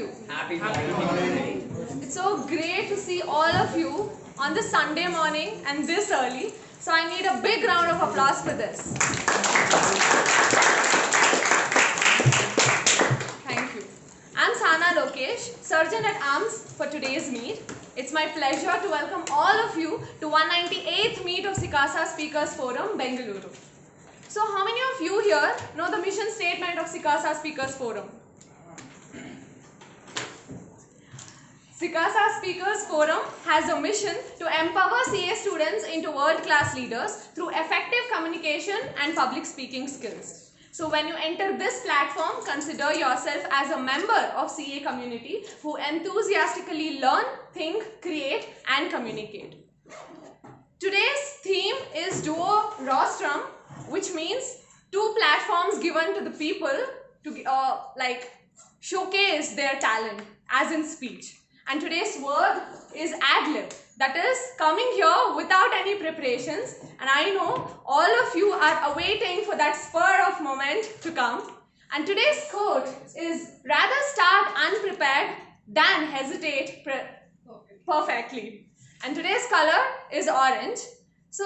you? Happy morning. It's so great to see all of you on this Sunday morning and this early. So I need a big round of applause for this. Thank you. I'm Sana Lokesh, Surgeon at Arms for today's meet. It's my pleasure to welcome all of you to 198th meet of SICASA Speakers Forum, Bengaluru. So how many of you here know the mission statement of SICASA Speakers Forum? SICASA Speakers Forum has a mission to empower CA students into world-class leaders through effective communication and public speaking skills. So when you enter this platform, consider yourself as a member of CA community who enthusiastically learn, think, create and communicate. Today's theme is Duo Rostrum, which means two platforms given to the people to showcase their talent, as in speech. And today's word is ad-lib, that is coming here without any preparations. And I know all of you are awaiting for that spur of moment to come. And today's quote is, rather start unprepared than hesitate perfectly. And today's color is orange. So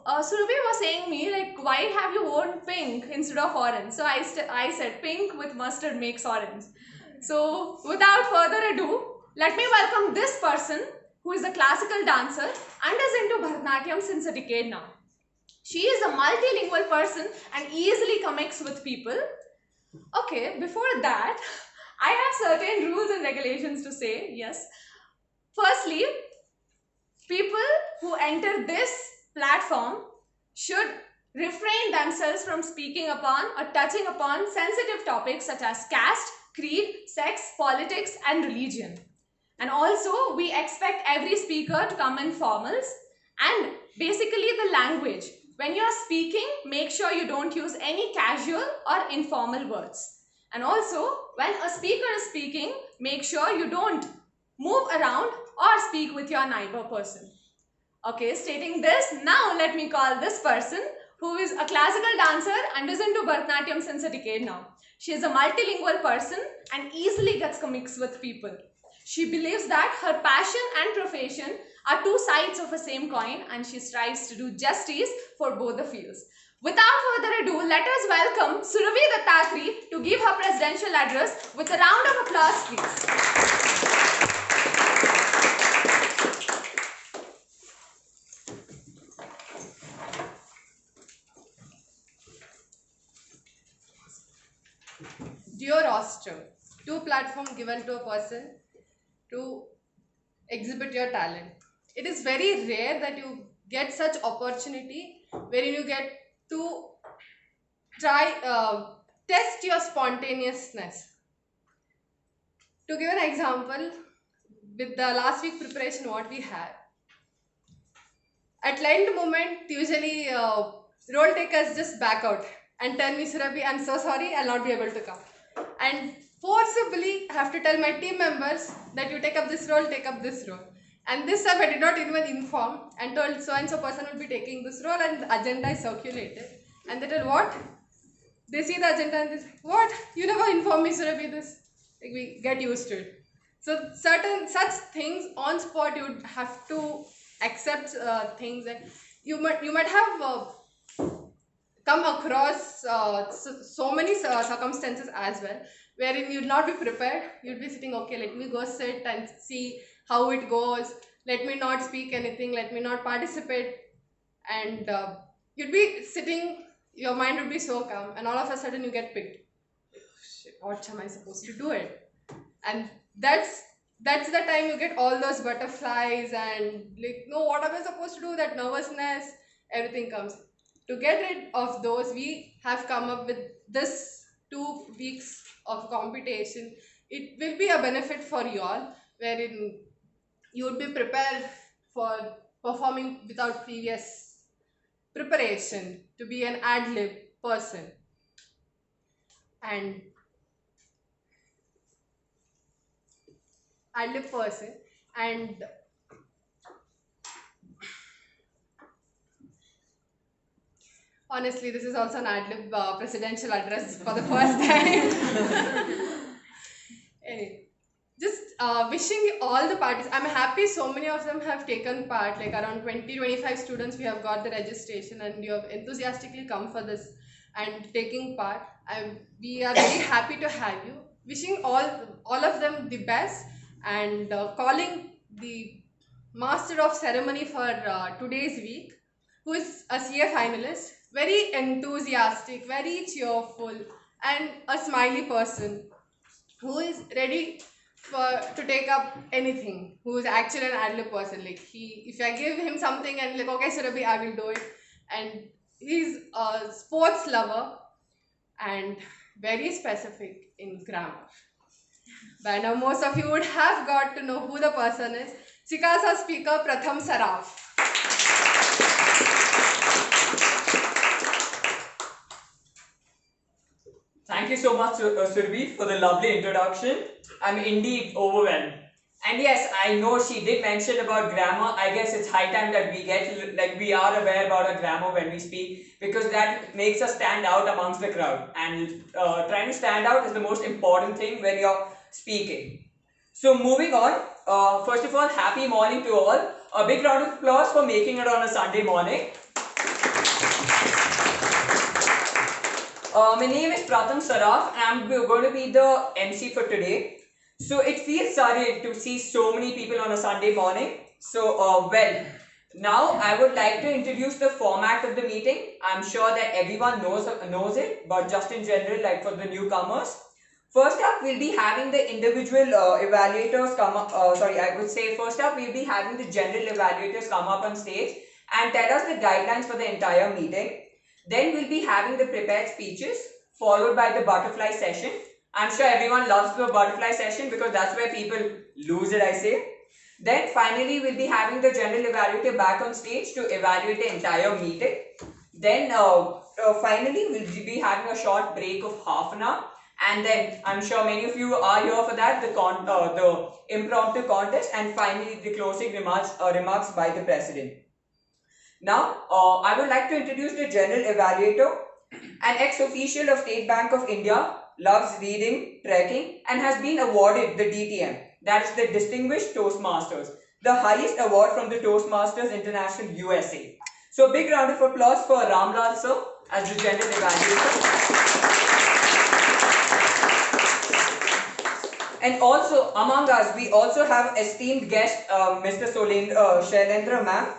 Surabhi was saying me, like, why have you worn pink instead of orange? So I said pink with mustard makes orange. So without further ado, let me welcome this person who is a classical dancer and is into Bharatanatyam since a decade now. She is a multilingual person and easily connects with people. Okay, before that, I have certain rules and regulations to say, yes. Firstly, people who enter this platform should refrain themselves from speaking upon or touching upon sensitive topics such as caste, creed, sex, politics and religion. And also, we expect every speaker to come in formals and basically the language. When you are speaking, make sure you don't use any casual or informal words. And also, when a speaker is speaking, make sure you don't move around or speak with your neighbor person. Okay, stating this, now let me call this person who is a classical dancer and is into Bharatanatyam since a decade now. She is a multilingual person and easily gets mixed with people. She believes that her passion and profession are two sides of a same coin and she strives to do justice for both the fields. Without further ado, let us welcome Surabhi Dattatri to give her presidential address with a round of applause, please. Duo rostrum, two platforms given to a person to exhibit your talent. It is very rare that you get such opportunity wherein you get to try, test your spontaneousness. To give an example, with the last week preparation what we had, at end moment usually role takers just back out and tell me, Surabhi, I'm so sorry, I'll not be able to come. And forcibly have to tell my team members that you take up this role, take up this role. And this time I did not even inform and told so and so person will be taking this role and the agenda is circulated. And they tell what? They see the agenda and they say, what? You never informed me, Surabhi, this. Like, we get used to it. So certain such things on spot you would have to accept things that you might have come across so many circumstances as well, wherein you'll not be prepared. You'll be sitting, okay, let me go sit and see how it goes. Let me not speak anything. Let me not participate. And you'd be sitting, your mind would be so calm, and all of a sudden you get picked. Shit, what am I supposed to do it? And that's the time you get all those butterflies and like, no, what am I supposed to do? That nervousness, everything comes. To get rid of those, we have come up with this 2 weeks of competition. It will be a benefit for you all, wherein you would be prepared for performing without previous preparation to be an ad-lib person. And honestly, this is also an ad-lib presidential address for the first time. Anyway, wishing all the parties. I'm happy so many of them have taken part, like around 20-25 students we have got the registration and you have enthusiastically come for this and taking part. We are very happy to have you. Wishing all of them the best and calling the master of ceremony for today's week, who is a CA finalist, very enthusiastic, very cheerful and a smiley person who is ready to take up anything, who is actually an ad lib person. Like if I give him something and like, okay Surabhi, I will do it. And he's a sports lover and very specific in grammar. By now most of you would have got to know who the person is. SICASA speaker Pratham Saraf. Thank you so much, Surabhi, for the lovely introduction. I'm indeed overwhelmed. And yes, I know she did mention about grammar. I guess it's high time that we are aware about our grammar when we speak, because that makes us stand out amongst the crowd. And trying to stand out is the most important thing when you're speaking. So moving on, first of all, happy morning to all. A big round of applause for making it on a Sunday morning. My name is Pratham Saraf and I'm going to be the MC for today. So it feels surreal to see so many people on a Sunday morning. So now I would like to introduce the format of the meeting. I'm sure that everyone knows it, but just in general, like for the newcomers. First up, we'll be having the individual evaluators come up. First up, we'll be having the general evaluators come up on stage and tell us the guidelines for the entire meeting. Then we'll be having the prepared speeches, followed by the butterfly session. I'm sure everyone loves the butterfly session because that's where people lose it, I say. Then finally, we'll be having the general evaluator back on stage to evaluate the entire meeting. Then finally, we'll be having a short break of half an hour. And then I'm sure many of you are here for that, the impromptu contest, and finally the closing remarks by the president. Now, I would like to introduce the general evaluator, an ex-official of State Bank of India, loves reading, trekking, and has been awarded the DTM, that is the Distinguished Toastmasters, the highest award from the Toastmasters International USA. So, big round of applause for Ramlal sir as the general evaluator. And also among us, we also have esteemed guest Mr. Shailendra ma'am,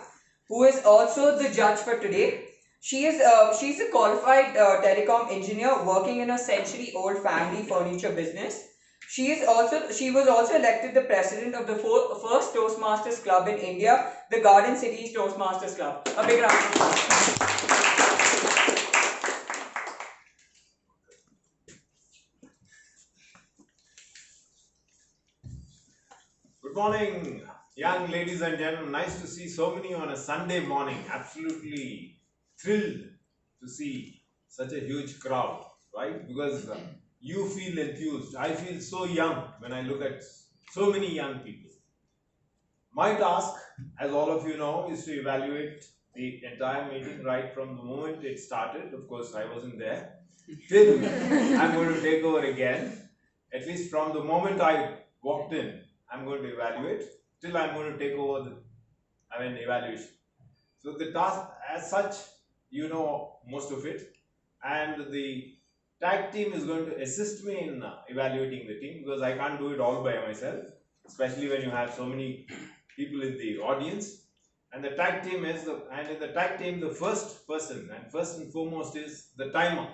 who is also the judge for today. She's a qualified telecom engineer working in a century-old family furniture business. She was also elected the president of the first Toastmasters Club in India, the Garden Cities Toastmasters Club. A big round of applause. Good morning, young ladies and gentlemen. Nice to see so many on a Sunday morning. Absolutely thrilled to see such a huge crowd, right? Because you feel enthused. I feel so young when I look at so many young people. My task, as all of you know, is to evaluate the entire meeting right from the moment it started. Of course, I wasn't there. Till I'm going to take over again. At least from the moment I walked in, I'm going to evaluate till I'm going to take over the evaluation. So the task as such, you know most of it, and the tag team is going to assist me in evaluating the team, because I can't do it all by myself, especially when you have so many people in the audience. And the tag team in the tag team, the first person and first and foremost is the timer.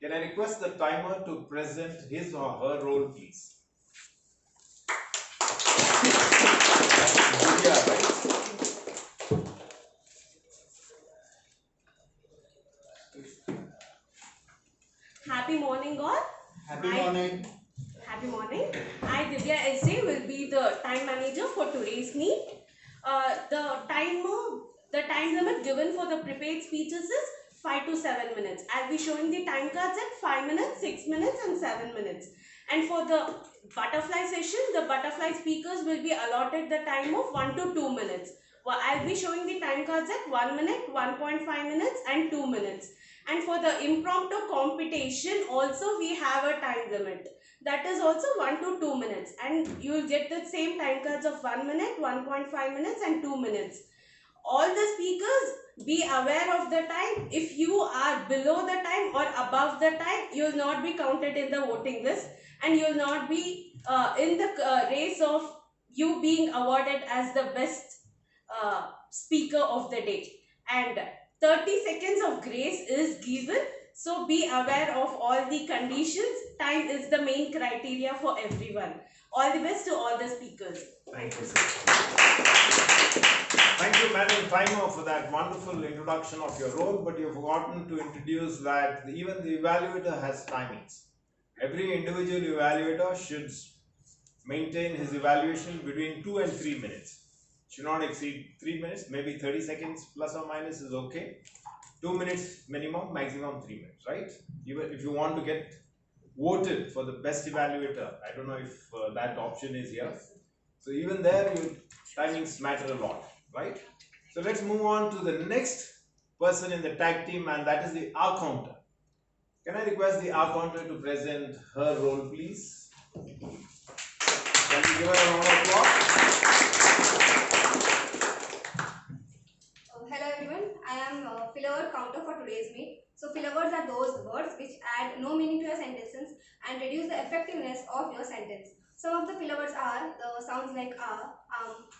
Can I request the timer to present his or her role, please? Yeah, right. Happy morning all. Happy morning. Happy morning. I, Divya SJ, will be the time manager for today's meet. The time limit given for the prepared speeches is 5 to 7 minutes. I'll be showing the time cards at 5 minutes, 6 minutes and 7 minutes. And for the butterfly session, the butterfly speakers will be allotted the time of 1 to 2 minutes. Well, I'll be showing the time cards at 1 minute, 1.5 minutes and 2 minutes. And for the impromptu competition also we have a time limit. That is also 1 to 2 minutes, and you will get the same time cards of 1 minute, 1.5 minutes and 2 minutes. All the speakers, be aware of the time. If you are below the time or above the time, you will not be counted in the voting list, and you will not be in the race of you being awarded as the best speaker of the day. And 30 seconds of grace is given, so be aware of all the conditions. Time is the main criteria for everyone. All the best to all the speakers. Thank you. Thank you, Madam Timer, for that wonderful introduction of your role, but you've forgotten to introduce that even the evaluator has timings. Every individual evaluator should maintain his evaluation between 2 and 3 minutes. Should not exceed 3 minutes, maybe 30 seconds plus or minus is okay. 2 minutes minimum, maximum 3 minutes, right? Even if you want to get voted for the best evaluator, I don't know if that option is here. So even there, your timings matter a lot, right? So let's move on to the next person in the tag team, and that is the R counter. Can I request the R counter to present her role, please? Can we give her a round of applause? Hello everyone, I am filler counter for today's meet. So filler words are those words which add no meaning to your sentences and reduce the effectiveness of your sentence. Some of the filler words are the sounds like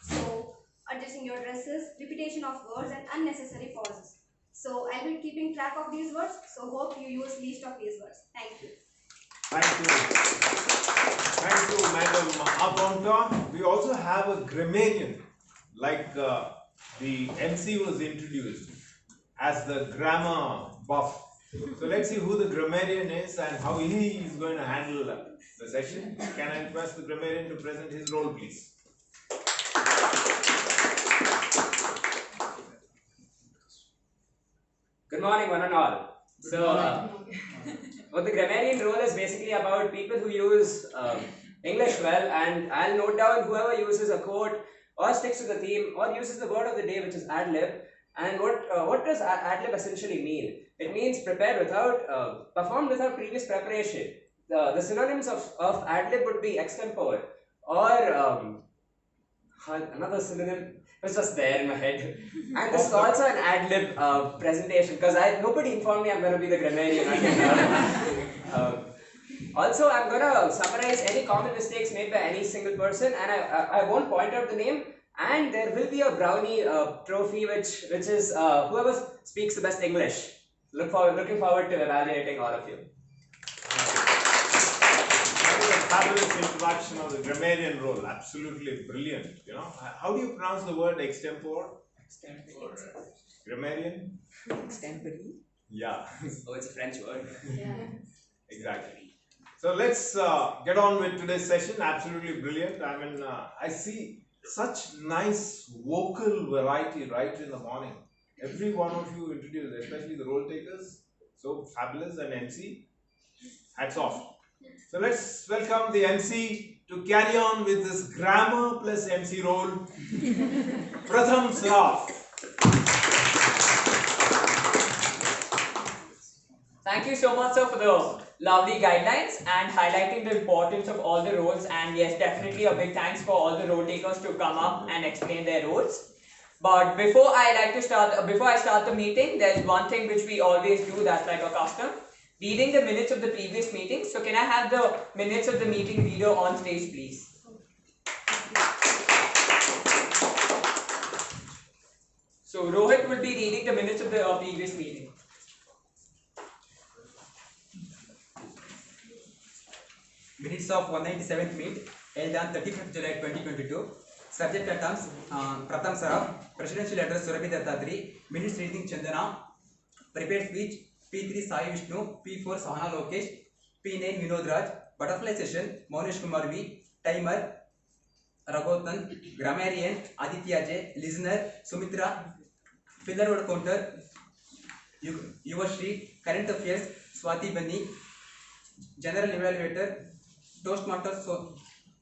so, adjusting your dresses, repetition of words and unnecessary pauses. So I'll be keeping track of these words, so hope you use least of these words. Thank you. Thank you, Madam Aponta. We also have a grammarian, like the MC was introduced as the grammar buff. So let's see who the grammarian is and how he is going to handle the session. Can I request the grammarian to present his role, please? Good morning, one and all. So, what the grammarian role is basically about people who use English well, and I'll note down whoever uses a quote or sticks to the theme or uses the word of the day, which is ad-lib. And what does ad-lib essentially mean? It means prepared without, performed without previous preparation. The synonyms of ad-lib would be extempore, or another synonym was just there in my head. And this is also an ad-lib presentation, because nobody informed me I'm going to be the grammarian. Also, I'm going to summarize any common mistakes made by any single person, and I won't point out the name. And there will be a brownie trophy, which is whoever speaks the best English. Looking forward to evaluating all of you. Fabulous introduction of the grammarian role. Absolutely brilliant. You know, how do you pronounce the word extempore? Extempore. Grammarian? Extempore? Yeah. Oh, it's a French word. Yeah. Exactly. So let's get on with today's session. Absolutely brilliant. I mean, I see such nice vocal variety right in the morning. Every one of you introduced, especially the role takers, so fabulous, and MC. Hats off. So let's welcome the MC to carry on with this grammar plus MC role. Pratham Saraf. Thank you so much, sir, for the lovely guidelines and highlighting the importance of all the roles. And yes, definitely a big thanks for all the role takers to come up and explain their roles. But before I start the meeting, there's one thing which we always do that's like a custom. Reading the minutes of the previous meeting. So can I have the minutes of the meeting reader on stage, please? So Rohit will be reading the minutes of the previous meeting. Minutes of 197th meet held on 35th July 2022. Subject items: Pratham Saraf, Presidential Address Surabhi Dattatri, Minutes reading Chandana, Prepared Speech P3 Sai Vishnu, P4 Sahana Lokesh, P9 Vinod Raj, Butterfly Session Monish Kumar V, Timer Raghotan, Grammarian Aditya J, Listener Sumitra, Filler Word Counter Yuvashri, Current Affairs Swati Bani, General Evaluator Toastmaster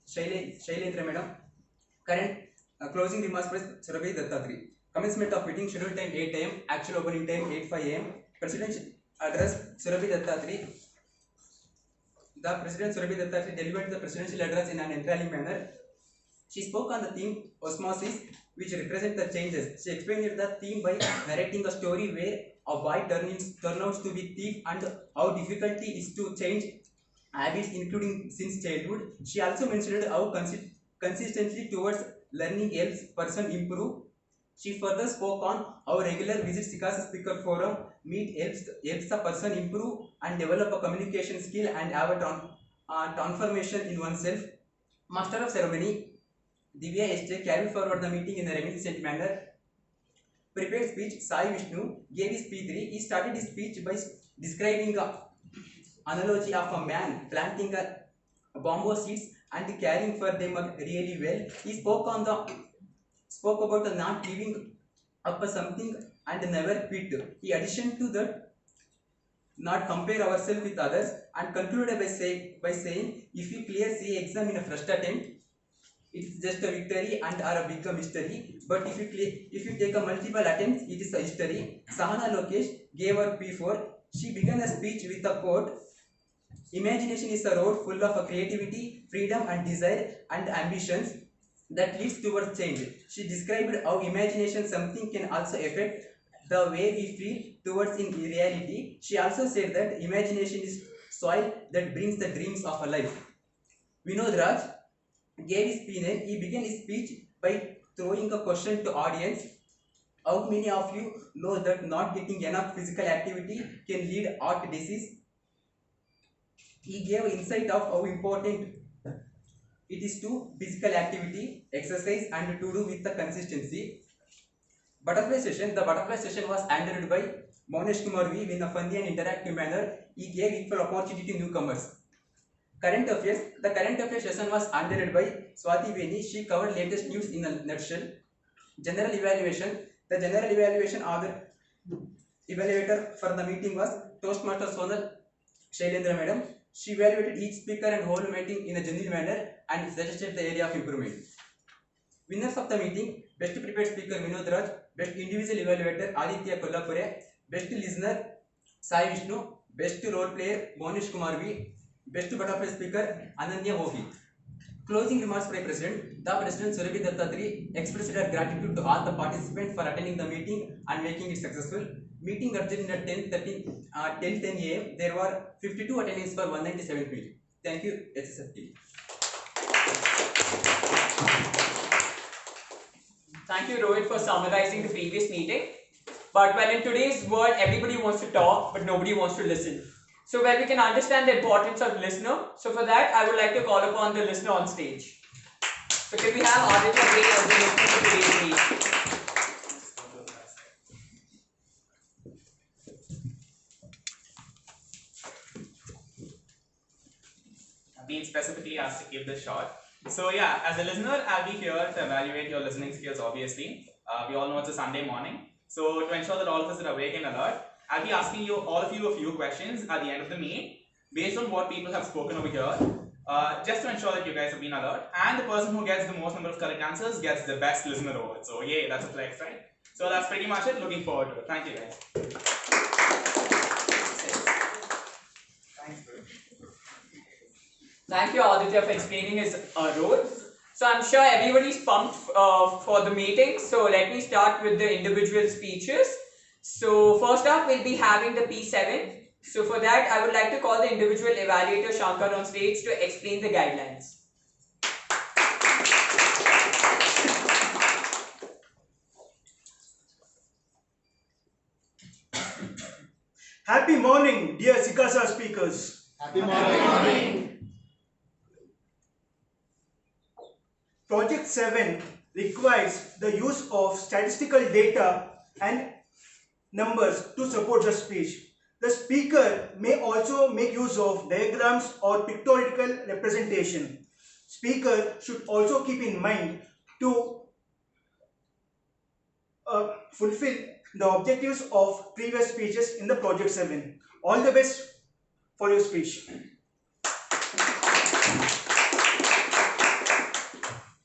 Shailendra Madam, Current Closing Remarks by Surabhi Dattatri. Commencement of meeting scheduled time 8 am, actual opening time 8:05 am. address, Surabhi Dattatri, the President Surabhi Dattatri delivered the presidential address in an enthralling manner. She spoke on the theme osmosis, which represents the changes. She explained the theme by narrating a story where a boy turns out to be thief and how difficult it is to change habits, including since childhood. She also mentioned how consistently towards learning helps person improve. She further spoke on how regular visit SICASA speaker forum meet helps the person improve and develop a communication skill and have a transformation in oneself. Master of ceremony Divya SJ carried forward the meeting in a reminiscent manner. Prepared speech, Sai Vishnu gave his P3. He started his speech by describing an analogy of a man planting a bamboo seeds and caring for them really well. He spoke about the not giving up something and never quit. In addition to that, not compare ourselves with others, and concluded by saying if you clear CA exam in a first attempt, it's just a victory and or a big mystery. But if you take a multiple attempts, it is a history. Sahana Lokesh gave her P4. She began a speech with a quote: "Imagination is a road full of creativity, freedom, and desire and ambitions that leads towards change." She described how imagination something can also affect the way we feel towards in reality. She also said that imagination is soil that brings the dreams of a life. Vinod Raj gave his P9. He began his speech by throwing a question to audience: how many of you know that not getting enough physical activity can lead heart disease? He gave insight of how important it is to physical activity, exercise, and to do with the consistency. Butterfly session. The butterfly session was handled by Monesh Kumar V in a funny and interactive manner. He gave equal opportunity to newcomers. Current affairs. The current affairs session was handled by Swati Veni. She covered latest news in a nutshell. General evaluation. The general evaluation evaluator for the meeting was Toastmaster Sonal Shailendra Madam. She evaluated each speaker and whole meeting in a genuine manner and suggested the area of improvement. Winners of the meeting: Best Prepared Speaker Vinod Raj, Best Individual Evaluator Aditya Kollapure, Best Listener Sai Vishnu, Best Role Player Monish Kumar V, Best Butterfly Speaker Ananya Vohi. Closing remarks by President. The President Surabhi Dattatri expressed her gratitude to all the participants for attending the meeting and making it successful. Meeting adjourned at 10:10 a.m. There were 52 attendees for 197 meeting. Thank you, SSFT. Thank you, Rohit, for summarizing the previous meeting. But well, in today's world, everybody wants to talk, but nobody wants to listen. So well, we can understand the importance of listener. So for that, I would like to call upon the listener on stage. So can we have Aditya Bey as the listener for today's meeting? Been specifically asked to keep this short. So yeah, as a listener, I'll be here to evaluate your listening skills, obviously. We all know it's a Sunday morning. So to ensure that all of us are awake and alert, I'll be asking all of you a few questions at the end of the meeting based on what people have spoken over here, just to ensure that you guys have been alert. And the person who gets the most number of correct answers gets the best listener award. So yay, that's a flex, right? So that's pretty much it. Looking forward to it. Thank you, guys. Thank you, Aditya, for explaining his role. So I'm sure everybody's pumped for the meeting. So let me start with the individual speeches. So first up, we'll be having the P7. So for that, I would like to call the individual evaluator Shankar on stage to explain the guidelines. Happy morning, dear SICASA speakers. Happy morning. Project 7 requires the use of statistical data and numbers to support the speech. The speaker may also make use of diagrams or pictorial representation. Speaker should also keep in mind to fulfill the objectives of previous speeches in the Project 7. All the best for your speech.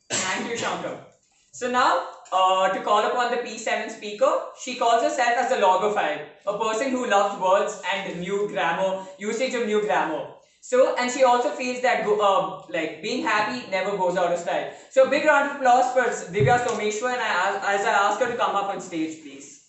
Thank you, Shankar. So now, to call upon the P7 speaker. She calls herself as a logophile, a person who loves words and new grammar, usage of new grammar. So, and she also feels that like being happy never goes out of style. So, big round of applause for Divya Someshwar, and as I ask her to come up on stage, please.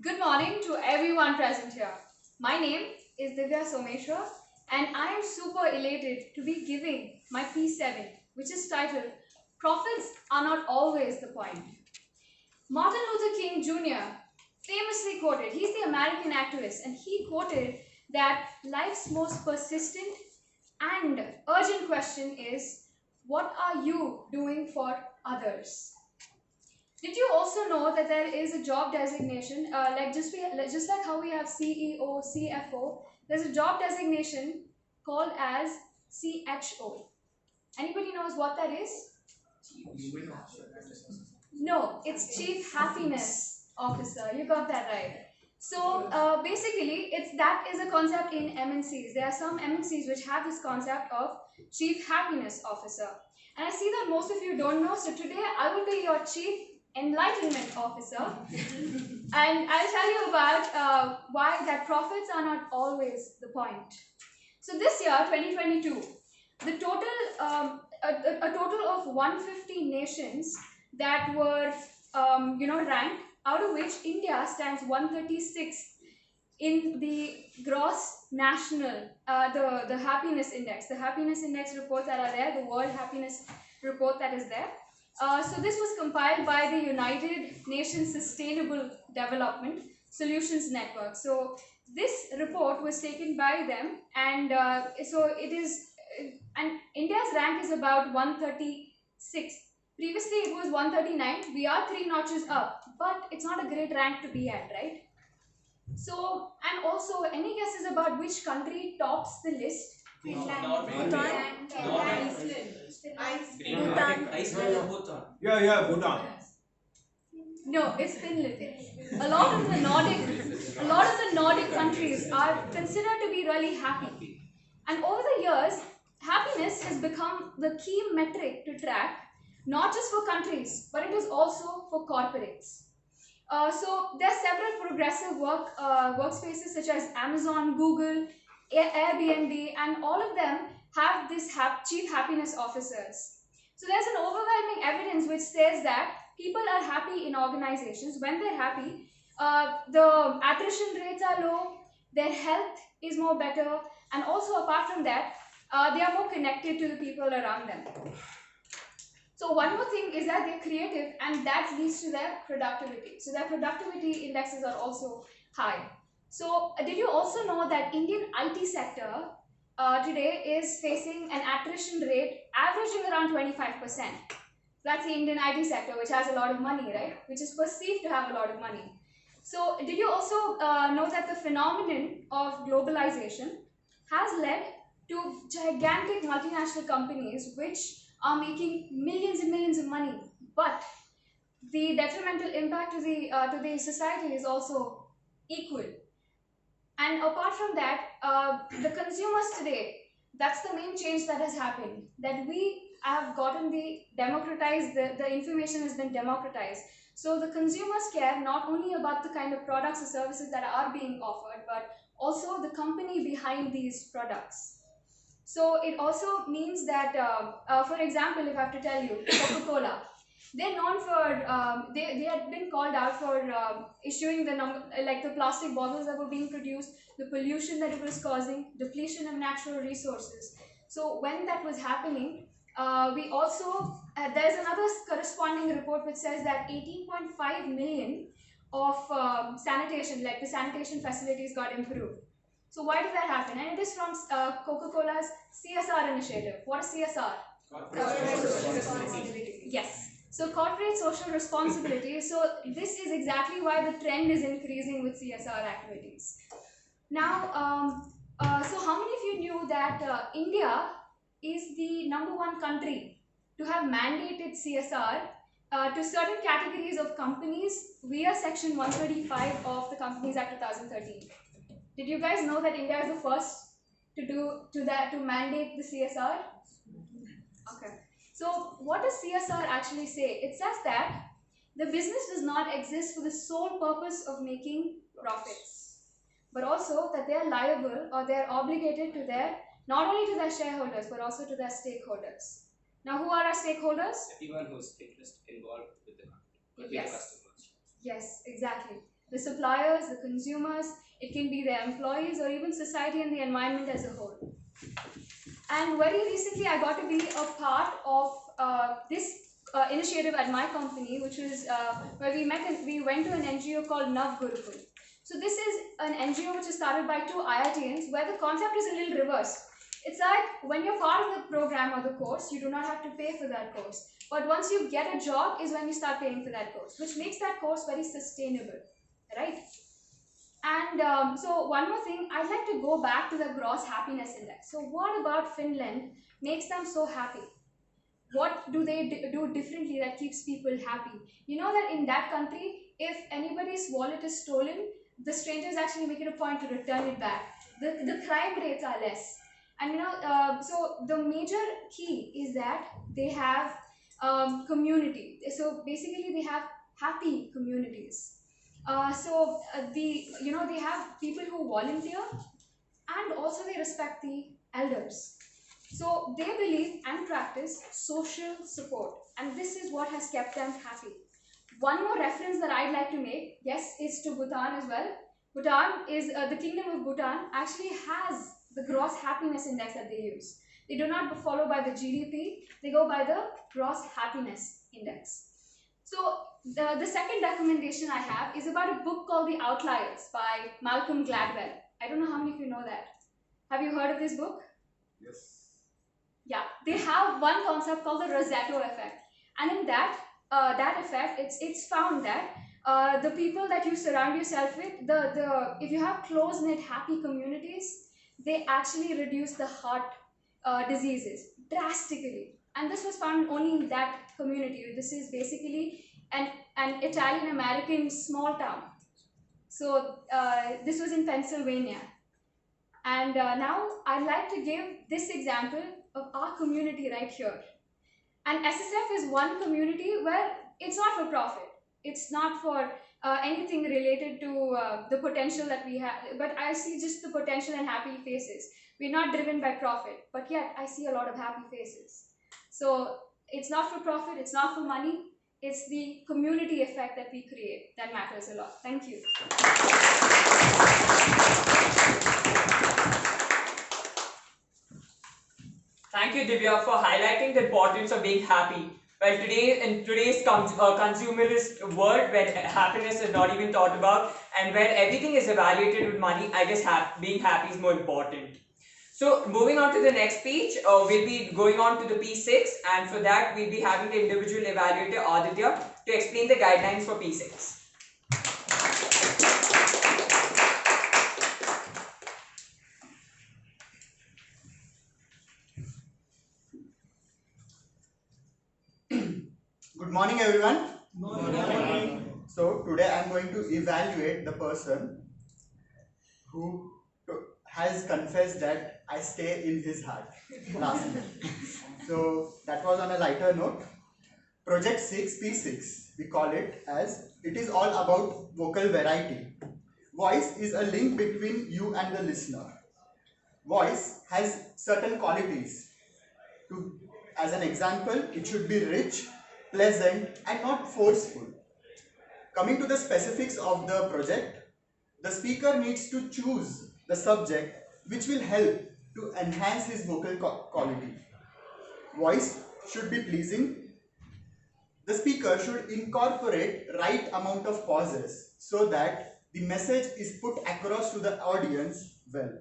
Good morning to everyone present here. My name is Divya Someshwar and I am super elated to be giving my P7, which is titled Profits Are Not Always the Point. Martin Luther King Jr. famously quoted, he's the American activist, and he quoted that life's most persistent and urgent question is, what are you doing for others? Did you also know that there is a job designation, just like how we have CEO, CFO, there's a job designation called as CHO. Anybody knows what that is? No, it's Chief Happiness Officer. You got that right. So basically, that is a concept in MNCs. There are some MNCs which have this concept of Chief Happiness Officer. And I see that most of you don't know. So today I will be your Chief Enlightenment Officer, and I'll tell you about why that profits are not always the point. So this year, 2022, the total a total of 150 nations that were ranked, out of which India stands 136th in the gross national the happiness index reports that are there, the World Happiness Report that is there. So this was compiled by the United Nations Sustainable Development Solutions Network. So this report was taken by them, and so it is, and India's rank is about 136. Previously it was 139. We are 3 notches up, but it's not a great rank to be at, right? So, and also, any guesses about which country tops the list? Bhutan. No, it's Finland. A lot of the Nordic countries are considered to be really happy. And over the years, happiness has become the key metric to track, not just for countries, but it is also for corporates. So there are several progressive workspaces such as Amazon, Google, Airbnb, and all of them have this chief happiness officers. So there's an overwhelming evidence which says that people are happy in organizations. When they're happy, the attrition rates are low, their health is more better, and also apart from that, they are more connected to the people around them. So one more thing is that they're creative, and that leads to their productivity. So their productivity indexes are also high. So did you also know that Indian IT sector today is facing an attrition rate averaging around 25%. That's the Indian IT sector, which has a lot of money, right? Which is perceived to have a lot of money. So did you also know that the phenomenon of globalization has led to gigantic multinational companies which are making millions and millions of money, but the detrimental impact to the society is also equal. And apart from that, the consumers today, that's the main change that has happened, that we have gotten the information has been democratized. So the consumers care not only about the kind of products or services that are being offered, but also the company behind these products. So it also means that, for example, if I have to tell you, Coca-Cola, they're known for, they had been called out for issuing the plastic bottles that were being produced, the pollution that it was causing, depletion of natural resources. So when that was happening, we also, there's another corresponding report which says that 18.5 million of sanitation, like the sanitation facilities got improved. So why did that happen? And it is from Coca-Cola's CSR initiative. What is CSR? Corporate Social Responsibility. Yes. So corporate social responsibility. So this is exactly why the trend is increasing with CSR activities. Now, so how many of you knew that India is the #1 country to have mandated CSR to certain categories of companies via Section 135 of the Companies Act 2013. Did you guys know that India is the first to mandate the CSR? Okay. So what does CSR actually say? It says that the business does not exist for the sole purpose of making profits, but also that they are liable or they are obligated to not only to their shareholders but also to their stakeholders. Now, who are our stakeholders? Everyone who's involved with the company, with the Yes. customers. Yes, exactly. The suppliers, the consumers, it can be their employees or even society and the environment as a whole. And very recently I got to be a part of this initiative at my company, which is where we went to an NGO called Nav Gurukul. So this is an NGO which is started by 2 IITians, where the concept is a little reverse. It's like when you're part of the program or the course, you do not have to pay for that course. But once you get a job is when you start paying for that course, which makes that course very sustainable, right? And so one more thing, I'd like to go back to the gross happiness index. So what about Finland makes them so happy? What do they do differently that keeps people happy? You know that in that country, if anybody's wallet is stolen, the strangers actually make it a point to return it back. The crime rates are less. And so the major key is that they have community. So basically they have happy communities. They have people who volunteer, and also they respect the elders. So they believe and practice social support, and this is what has kept them happy. One more reference that I'd like to make, yes, is to Bhutan as well. Bhutan is the kingdom of Bhutan actually has the gross happiness index that they use. They do not follow by the GDP, they go by the gross happiness index. So the second recommendation I have is about a book called The Outliers by Malcolm Gladwell. I don't know how many of you know that. Have you heard of this book? Yes. Yeah, they have one concept called the Rosetto Effect, and in that effect, it's found that the people that you surround yourself with, if you have close-knit, happy communities, they actually reduce the heart diseases drastically. And this was found only in that community. This is basically an Italian-American small town. So this was in Pennsylvania. And now I'd like to give this example of our community right here. And SSF is one community where it's not for profit. It's not for anything related to the potential that we have. But I see just the potential and happy faces. We're not driven by profit, but yet I see a lot of happy faces. So it's not for profit, it's not for money. It's the community effect that we create that matters a lot. Thank you. Thank you, Divya, for highlighting the importance of being happy. Well, in today's consumerist world, where happiness is not even thought about, and where everything is evaluated with money, I guess being happy is more important. So, moving on to the next page, we'll be going on to the P6, and for that, we'll be having the individual evaluator Aditya to explain the guidelines for P6. Good morning, everyone. Good morning. So today I am going to evaluate the person who has confessed that I stay in his heart last week. So that was on a lighter note. Project 6 P6, we call it as it is all about vocal variety. Voice is a link between you and the listener. Voice has certain qualities. As an example, it should be rich, pleasant and not forceful. Coming to the specifics of the project, the speaker needs to choose the subject which will help to enhance his vocal quality. Voice should be pleasing. The speaker should incorporate right amount of pauses so that the message is put across to the audience well.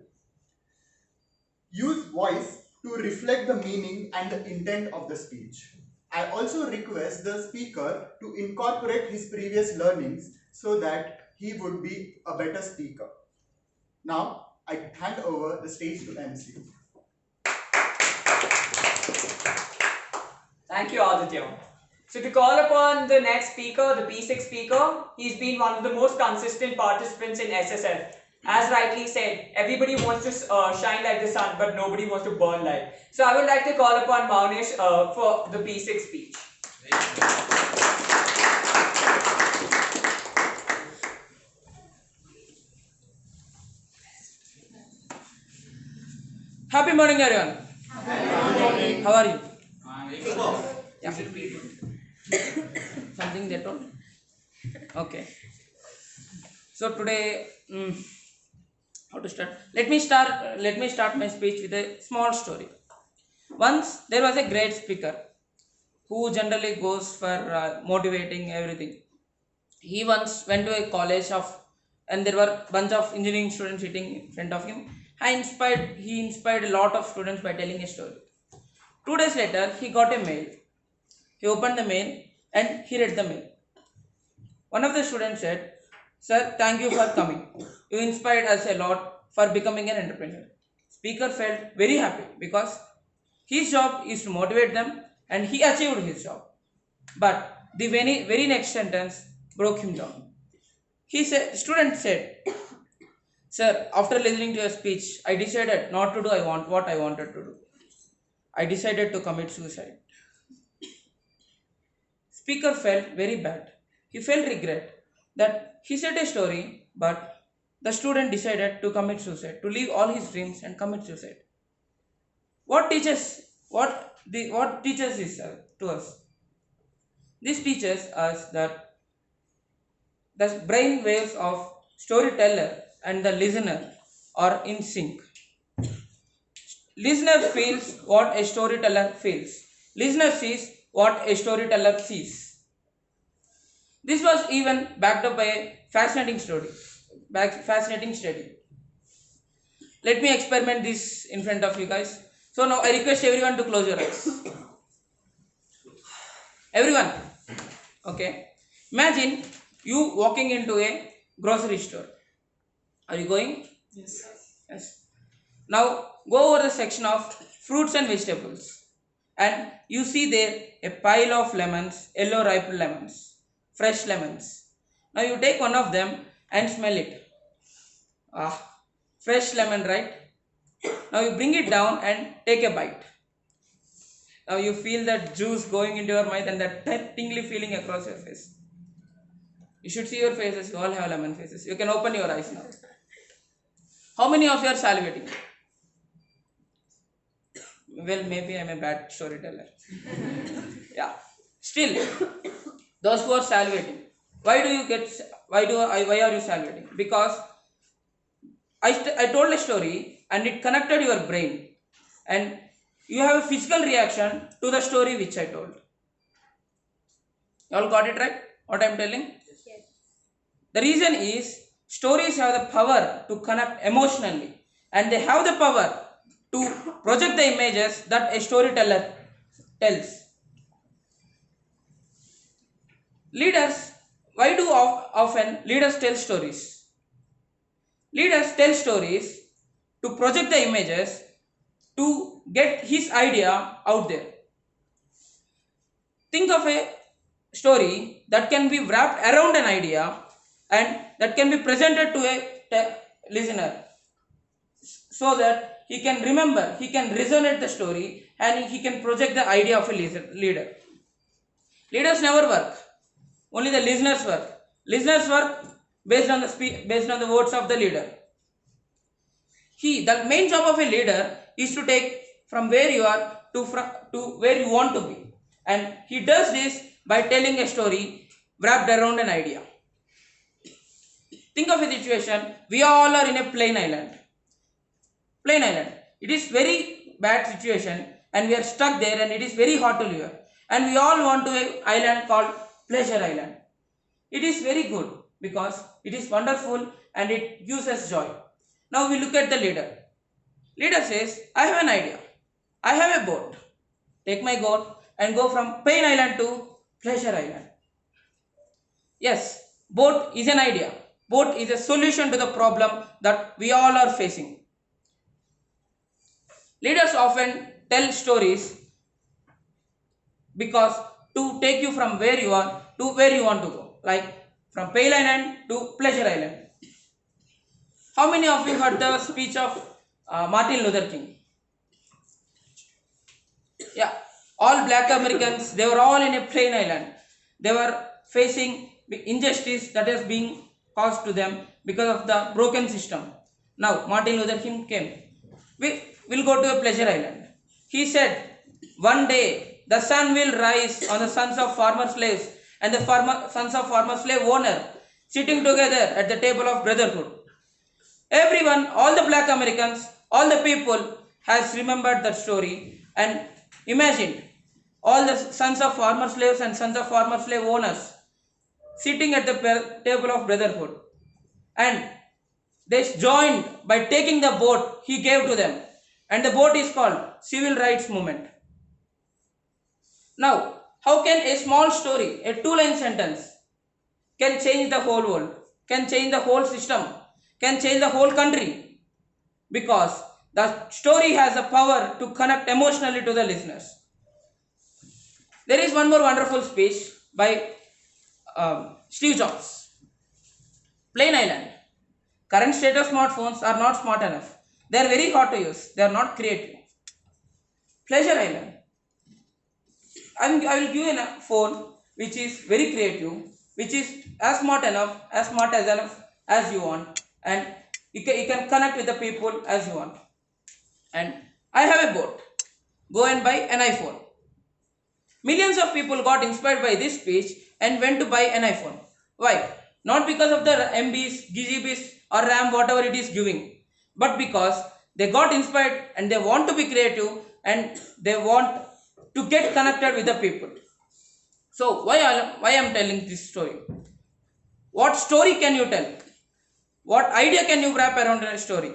Use voice to reflect the meaning and the intent of the speech. I also request the speaker to incorporate his previous learnings so that he would be a better speaker. Now, I hand over the stage to MC. Thank you, Aditya. So So to call upon the next speaker, the P6 speaker, he's been one of the most consistent participants in SSF. As rightly said, everybody wants to shine like the sun, but nobody wants to burn like. So I would like to call upon Maunesh for the P6 speech. Happy morning, everyone. Happy morning. How are you? Yeah. Something they told? Okay. So today, how to start? Let me start my speech with a small story. Once there was a great speaker who generally goes for motivating everything. He once went to a college and there were bunch of engineering students sitting in front of him. He inspired a lot of students by telling a story. 2 days later, he got a mail. He opened the mail and he read the mail. One of the students said, "Sir, thank you for coming. You inspired us a lot for becoming an entrepreneur." Speaker felt very happy because his job is to motivate them and he achieved his job. But the very next sentence broke him down. Student said, "Sir, after listening to your speech, I decided not to do what I wanted to do. I decided to commit suicide." Speaker felt very bad. He felt regret that he said a story, but the student decided to commit suicide, to leave all his dreams and commit suicide. What teaches this to us? This teaches us that the brain waves of storyteller and the listener are in sync. Listener feels what a storyteller feels. Listener sees what a storyteller sees. This was even backed up by a fascinating study. Let me experiment this in front of you guys. So now I request everyone to close your eyes. Everyone, okay. Imagine you walking into a grocery store. Are you going? Yes. Now go over the section of fruits and vegetables, and you see there a pile of lemons, yellow ripe lemons, fresh lemons. Now you take one of them and smell it. Fresh lemon, right? Now you bring it down and take a bite. Now you feel that juice going into your mouth and that tingly feeling across your face. You should see your faces. You all have lemon faces. You can open your eyes now. How many of you are salivating? Well, maybe I'm a bad storyteller. Yeah. Still, those who are salivating, why are you salivating? Because I told a story and it connected your brain, and you have a physical reaction to the story which I told. You all got it right? What I'm telling? Yes. The reason is stories have the power to connect emotionally, and they have the power to project the images that a storyteller tells. Leaders, why do often leaders tell stories? Leaders tell stories to project the images to get his idea out there. Think of a story that can be wrapped around an idea and that can be presented to a listener so that he can remember, he can resonate the story and he can project the idea of a leader. Leaders never work, only the listeners work. Listeners work based on the words of the leader. The main job of a leader is to take from where you are to where you want to be, and he does this by telling a story wrapped around an idea. Think of a situation, we all are in a plain island. It is very bad situation and we are stuck there and it is very hot to live, and we all want to an island called Pleasure Island. It is very good because it is wonderful and it gives us joy. Now we look at the leader. Leader says, I have an idea. I have a boat. Take my boat and go from Pain Island to Pleasure Island. Yes, boat is an idea. Boat is a solution to the problem that we all are facing. Leaders often tell stories because to take you from where you are to where you want to go, like from Pale Island to Pleasure Island. How many of you heard the speech of Martin Luther King? Yeah, all black Americans, they were all in a plain island. They were facing injustice that is being caused to them because of the broken system. Now, Martin Luther King came. We will go to a pleasure island. He said, one day the sun will rise on the sons of former slaves and the sons of former slave owner sitting together at the table of brotherhood. Everyone, all the black Americans, all the people has remembered that story and imagined all the sons of former slaves and sons of former slave owners sitting at the table of brotherhood, and they joined by taking the vote he gave to them, and the vote is called Civil Rights Movement. Now, how can a small story, a 2-line sentence, can change the whole world, can change the whole system, can change the whole country? Because the story has the power to connect emotionally to the listeners. There is one more wonderful speech by Steve Jobs. Plain Island. Current state of smartphones are not smart enough. They are very hard to use. They are not creative. Pleasure Island. I will give you a phone which is very creative, which is as smart enough as you want, and you can connect with the people as you want. And I have a boat. Go and buy an iPhone. Millions of people got inspired by this speech and went to buy an iPhone. Why? Not because of the MBs, GBs or RAM, whatever it is giving, but because they got inspired and they want to be creative and they want to get connected with the people. So why I am telling this story? What story can you tell? What idea can you wrap around a story?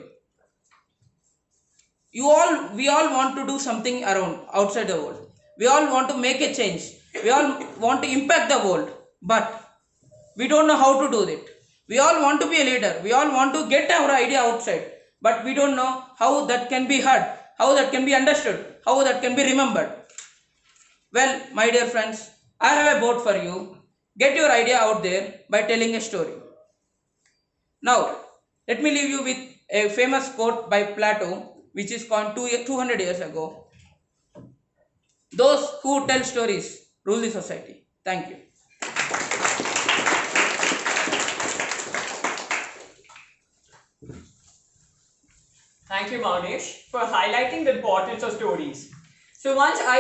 We all want to do something around outside the world. We all want to make a change. We all want to impact the world, but we don't know how to do it. We all want to be a leader. We all want to get our idea outside, but we don't know how that can be heard, how that can be understood, how that can be remembered. Well, my dear friends, I have a vote for you. Get your idea out there by telling a story. Now, let me leave you with a famous quote by Plato, which is coined 200 years ago. Those who tell stories rule the society. Thank you. Thank you, Maunesh, for highlighting the importance of stories. So once I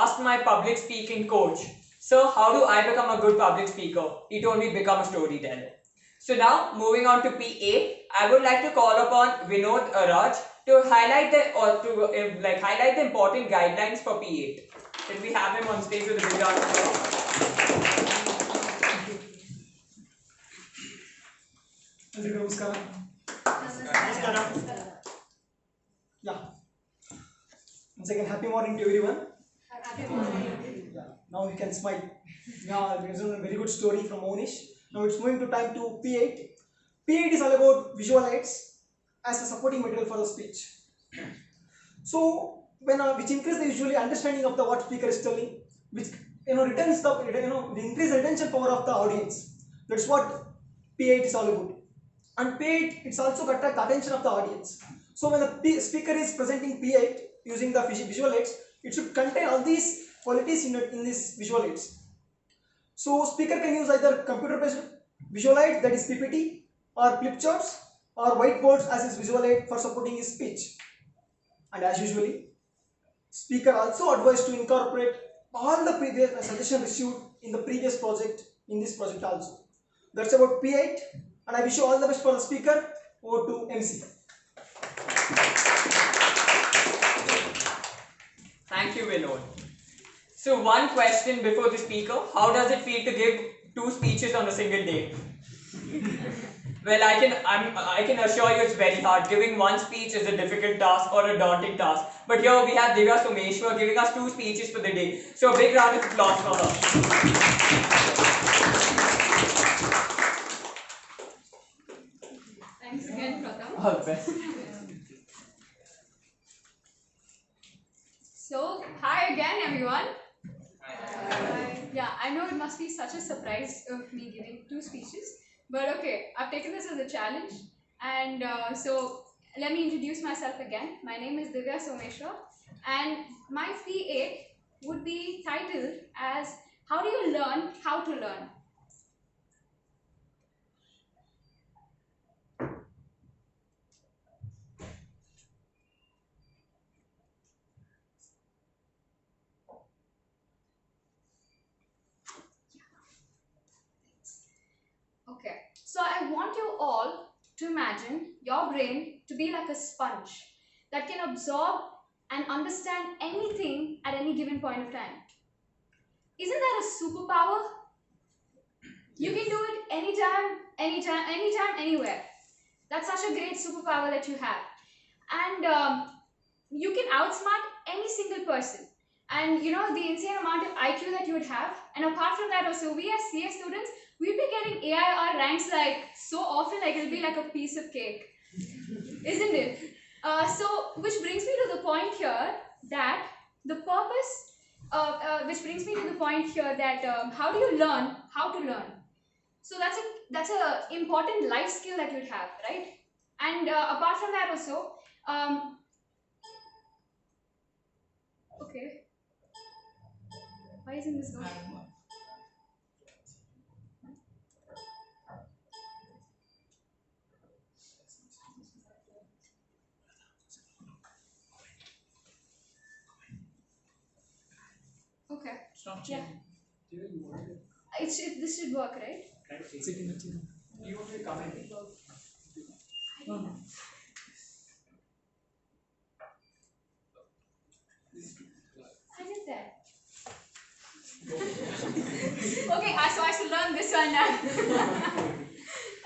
asked my public speaking coach, "So how do I become a good public speaker?" He told me, "Become a storyteller." So now, moving on to P8, I would like to call upon Vinod Raj to highlight highlight the important guidelines for P8. Can we have him on stage with a big round of applause? Yeah. Once again, happy morning to everyone. Happy morning. Yeah. Now you can smile. Yeah, there's a very good story from Monish. Now it's moving to time to P8. P8 is all about visual aids as a supporting material for the speech. So which increase the visually understanding of the what speaker is telling, which returns the increase the retention power of the audience. That's what P8 is all about. And P8 it's also got the attention of the audience. So when the speaker is presenting P8 using the visual aids, it should contain all these qualities in this visual aids. So speaker can use either computer based visual aid, that is PPT, or flip charts or whiteboards as his visual aid for supporting his speech. And as usually, speaker also advised to incorporate all the previous suggestions received in the previous project in this project also. That's about P8, and I wish you all the best for the speaker. Over to MC. Thank you, Vinod. So one question before the speaker: how does it feel to give 2 speeches on a single day? Well, I can assure you it's very hard. Giving 1 speech is a difficult task or a daunting task. But here we have Divya Someshwar giving us 2 speeches for the day. So a big round of applause for her. Thanks again, Pratham. All the best. So, hi again, everyone. Hi. Yeah, I know it must be such a surprise of me giving 2 speeches, but okay, I've taken this as a challenge, and so let me introduce myself again. My name is Divya Someshwar, and my P8 would be titled as "How do you learn how to learn?" Okay, so I want you all to imagine your brain to be like a sponge that can absorb and understand anything at any given point of time. Isn't that a superpower? You can do it anytime, anywhere. That's such a great superpower that you have. And you can outsmart any single person. And you know, the insane amount of IQ that you would have. And apart from that also, we as CA students, we'd be getting AIR ranks like so often, like it'll be like a piece of cake. Isn't it? Which brings me to the point here that the purpose, how do you learn how to learn? So that's a important life skill that you'd have, right? And apart from that also, okay, why isn't this going? Okay. Yeah. This should work, right? You want to comment? No. I did that. Okay, so I should learn this one now.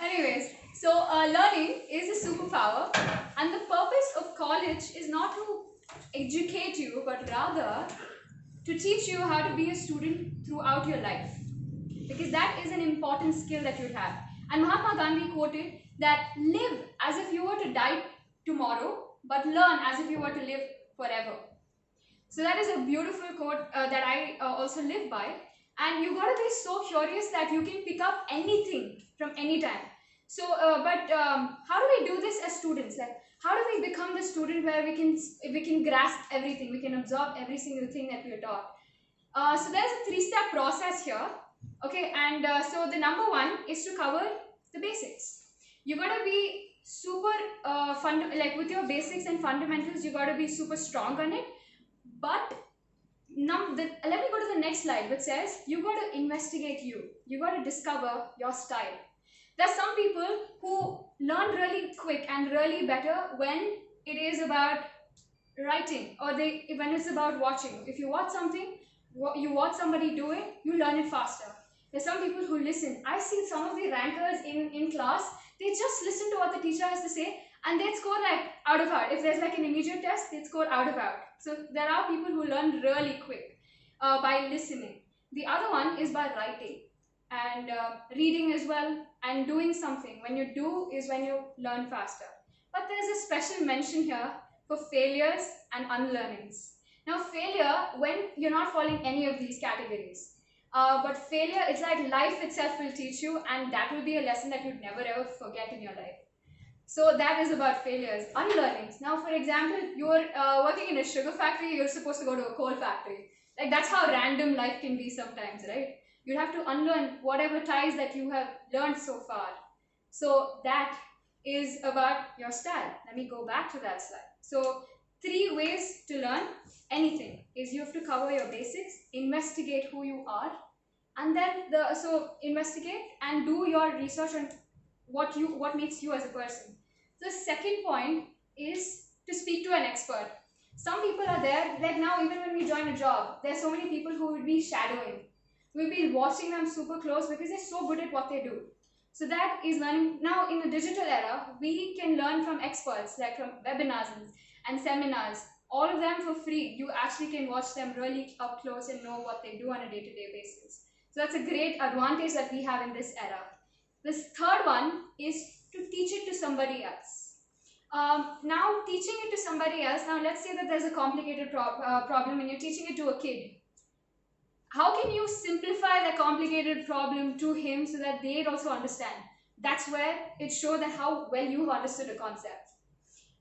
Anyways, so learning is a superpower, and the purpose of college is not to educate you, but rather to teach you how to be a student throughout your life, because that is an important skill that you have. And Mahatma Gandhi quoted that live as if you were to die tomorrow, but learn as if you were to live forever. So that is a beautiful quote that I also live by. And you got to be so curious that you can pick up anything from any time. So, how do we do this as students? Like, how do we become the student where we can grasp everything, we can absorb every single thing that we are taught? So there's a 3-step process here. Okay, and so the number 1 is to cover the basics. You got to be super like with your basics and fundamentals, you got to be super strong on it. But now, let me go to the next slide, which says you got to investigate you. You got to discover your style. There's some people who learn really quick and really better when it is about writing, or when it's about watching. If you watch something, you watch somebody do it, you learn it faster. There's some people who listen. I see some of the rankers in class, they just listen to what the teacher has to say, and they'd score like out of out. If there's like an immediate test, they'd score out of out. So there are people who learn really quick by listening. The other one is by writing and reading as well, and doing something. When you do is when you learn faster. But there's a special mention here for failures and unlearnings. Now failure, when you're not following any of these categories. But failure, it's like life itself will teach you, and that will be a lesson that you'd never ever forget in your life. So that is about failures. Unlearnings. Now, for example, you're working in a sugar factory, you're supposed to go to a coal factory. Like, that's how random life can be sometimes, right? You have to unlearn whatever ties that you have learned so far. So that is about your style. Let me go back to that slide. So 3 ways to learn anything is you have to cover your basics, investigate who you are, and then investigate and do your research on what makes you as a person. The second point is to speak to an expert. Some people are there, like now even when we join a job, there's so many people who would be shadowing. We'll be watching them super close because they're so good at what they do. So that is learning. Now in the digital era, we can learn from experts, like from webinars and seminars, all of them for free. You actually can watch them really up close and know what they do on a day-to-day basis. So that's a great advantage that we have in this era. This third one is to teach it to somebody else. Now teaching it to somebody else, now let's say that there's a complicated problem and you're teaching it to a kid. how can you simplify the complicated problem to him so that they'd also understand? That's where it shows that how well you've understood a concept.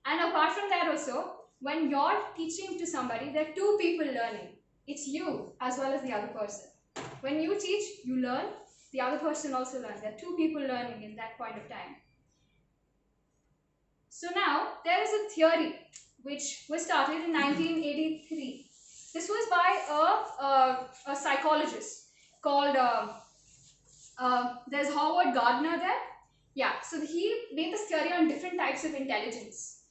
And apart from that also, when you're teaching to somebody, there are two people learning. It's you as well as the other person. When you teach, you learn, the other person also learns. There are two people learning in that point of time. So now, there is a theory which was started in 1983. This was by a psychologist called, there's Howard Gardner there. Yeah, so he made this theory on different types of intelligence.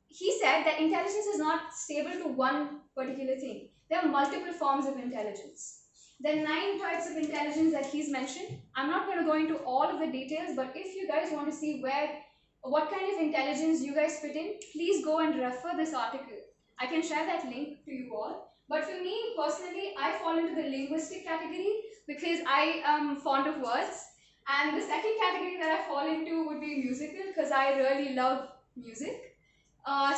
He said that intelligence is not stable to one particular thing. There are multiple forms of intelligence. There are 9 types of intelligence that he's mentioned. I'm not going to go into all of the details, but if you guys want to see what kind of intelligence you guys fit in, please go and refer this article. I can share that link to you all. But for me, personally, I fall into the linguistic category because I am fond of words. And the second category that I fall into would be musical because I really love music.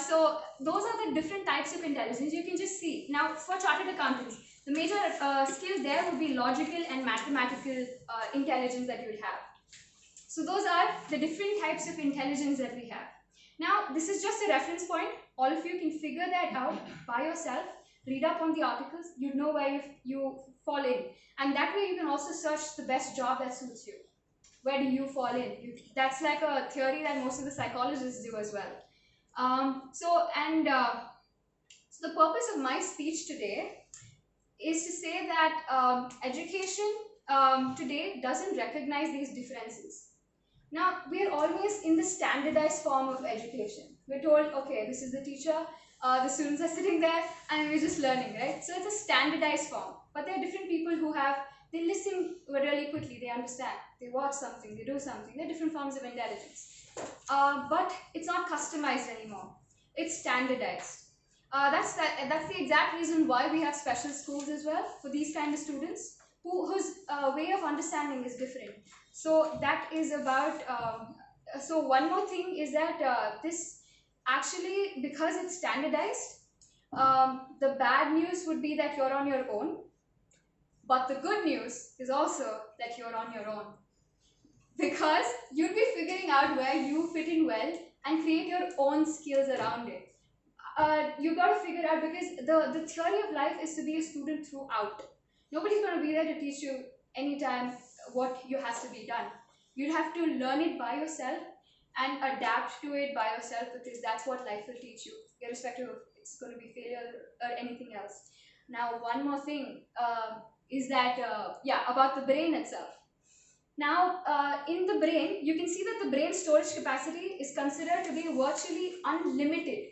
So those are the different types of intelligence you can just see. Now for chartered accountants, the major skills there would be logical and mathematical intelligence that you would have. So those are the different types of intelligence that we have. Now this is just a reference point. All of you can figure that out by yourself. Read up on the articles. You know where you fall in. And that way you can also search the best job that suits you. Where do you fall in? That's like a theory that most of the psychologists do as well. So the purpose of my speech today is to say that education today doesn't recognize these differences. Now, we are always in the standardized form of education. We're told, okay, this is the teacher, the students are sitting there, and we're just learning, right? So it's a standardized form. But there are different people who they listen really quickly, they understand, they watch something, they do something. There are different forms of intelligence. But it's not customized anymore. It's standardized. That's the exact reason why we have special schools as well for these kind of students whose way of understanding is different. So that is about. So one more thing is that this actually, because it's standardized, the bad news would be that you're on your own. But the good news is also that you're on your own. Because you'd be figuring out where you fit in well and create your own skills around it. You got to figure out, because the theory of life is to be a student throughout. Nobody's going to be there to teach you anytime what has to be done. You'd have to learn it by yourself and adapt to it by yourself, because that's what life will teach you, irrespective of it's going to be failure or anything else. Now, one more thing is that, about the brain itself. Now, in the brain, you can see that the brain storage capacity is considered to be virtually unlimited.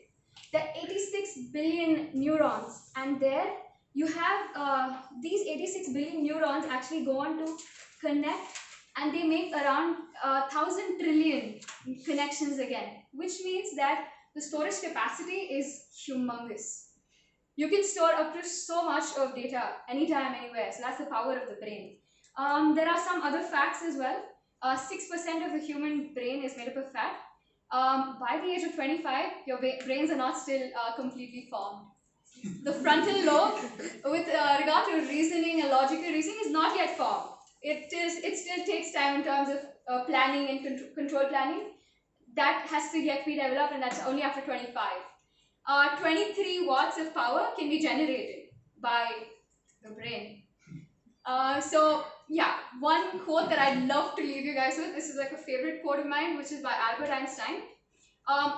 There are 86 billion neurons, and there you have these 86 billion neurons actually go on to connect, and they make around 1,000 trillion connections again, which means that the storage capacity is humongous. You can store up to so much of data anytime, anywhere. So that's the power of the brain. There are some other facts as well. 6% of the human brain is made up of fat. By the age of 25, your brains are not still completely formed. The frontal lobe, with regard to reasoning and logical reasoning, is not yet formed. It still takes time in terms of planning and control planning. That has to yet be developed, and that's only after 25. 23 watts of power can be generated by the brain. So yeah, one quote that I'd love to leave you guys with, this is like a favorite quote of mine, which is by Albert Einstein.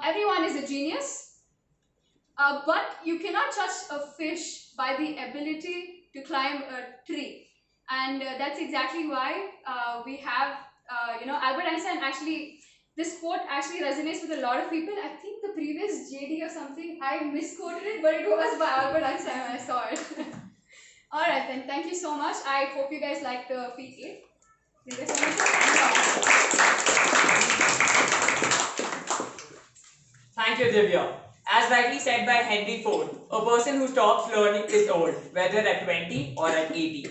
Everyone is a genius, but you cannot judge a fish by the ability to climb a tree. And that's exactly why we have, Albert Einstein actually, this quote actually resonates with a lot of people. I think the previous JD or something, I misquoted it, but it was by Albert Einstein when I saw it. Alright then, thank you so much. I hope you guys liked the PK. Thank you, Divya. As rightly said by Henry Ford, a person who stops learning is old, whether at 20 or at 80.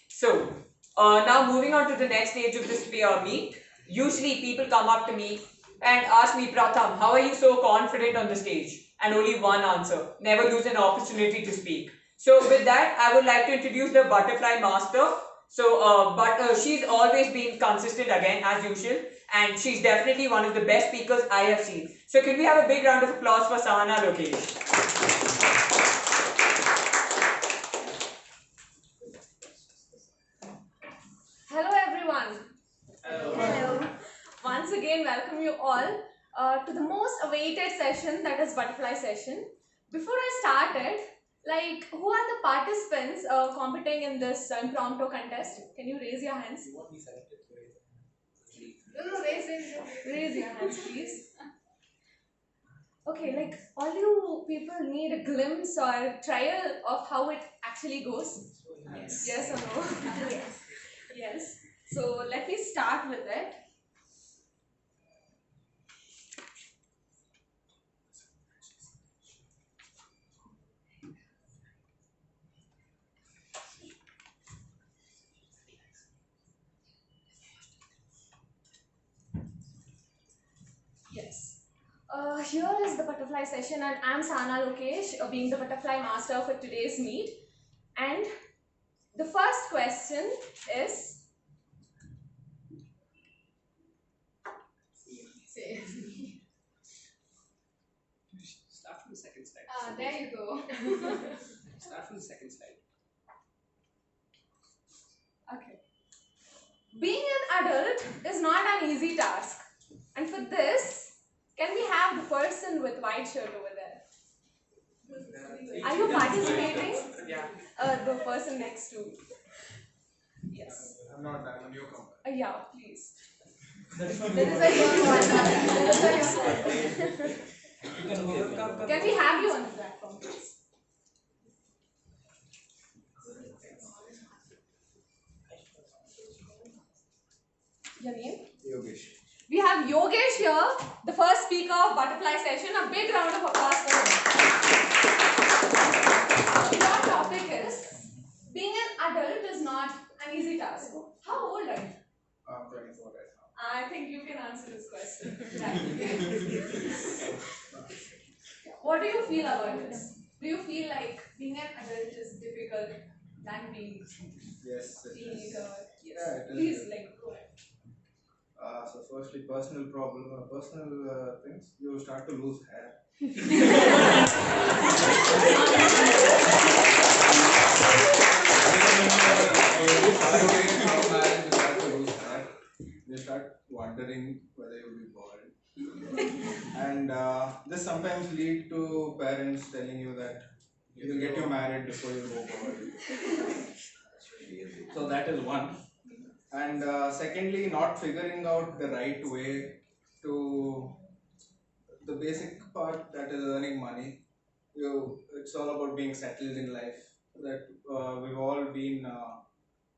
So, now moving on to the next stage of this meet. Usually people come up to me and ask me, Pratham, how are you so confident on the stage? And only one answer, never lose an opportunity to speak. So with that, I would like to introduce the butterfly master. So, she's always been consistent again as usual, and she's definitely one of the best speakers I have seen. So can we have a big round of applause for Sahana Lokesh? Hello everyone. Hello. Once again, welcome you all to the most awaited session, that is butterfly session. Before I started, like, who are the participants competing in this impromptu contest? Can you raise your hands? No, Raise your hands, please. Okay, like, all you people need a glimpse or trial of how it actually goes? Yes. Yes or no? Yes. Yes. So let me start with it. Yes. Here is the butterfly session, and I'm Sahana Lokesh, being the butterfly master for today's meet. And the first question is, Start from the second slide. There you go. Start from the second slide. okay. Being an adult is not an easy task. And for this, can we have the person with white shirt over there? Are you participating? Yeah. The person next to. Yes. I'm not, I'm a newcomer. Yeah, please. There is a young one. Can we have you on the platform, please? Your name? Yogesh. We have Yogesh here, the first speaker of Butterfly Session. A big round of applause for him. Your topic is, being an adult is not an easy task. How old are you? I'm 24 right now. I think you can answer this question. What do you feel about this? Do you feel like being an adult is difficult than being Yes, it is. teenager? Yes. Yeah, it is. Please, like, go ahead. So firstly, personal problem, personal things, you start to lose hair. You start wondering whether you'll be bald. And this sometimes lead to parents telling you that you'll get you married before you go bald. So that is one. And secondly, not figuring out the right way to the basic part, that is earning money. It's all about being settled in life. That we've all been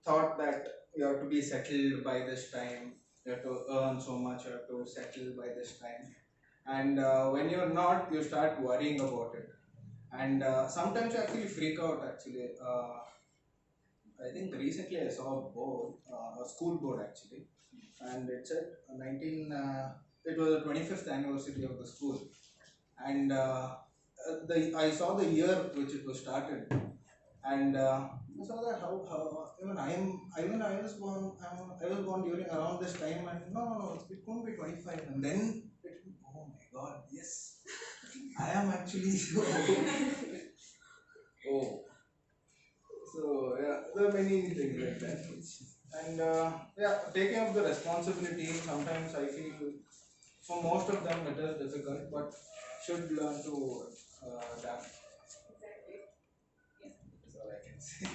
thought that you have to be settled by this time, you have to earn so much, you have to settle by this time. And when you're not, you start worrying about it. And sometimes you actually freak out actually. I think recently I saw a board, a school board actually, and it said it was the 25th anniversary of the school, and I saw the year which it was started, and I saw that how even I was born during around this time, and no it couldn't be 25, and then oh my god, yes, I am actually oh. So yeah, there are many things like that, and yeah, taking up the responsibility. Sometimes I feel for most of them it is difficult, but should learn to adapt. Exactly. Yeah. That's all I can say.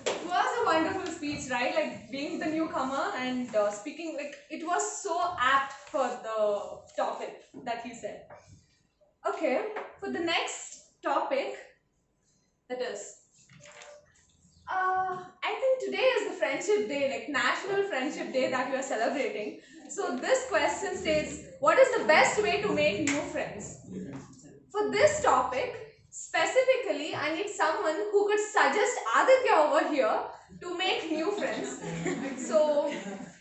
It was a wonderful speech, right? Like, being the newcomer and speaking, like, it was so apt for the topic that he said. Okay, for the next topic, that is, I think today is the Friendship Day, like National Friendship Day that we are celebrating. So this question states, what is the best way to make new friends? For this topic, specifically, I need someone who could suggest Aditya over here to make new friends. So,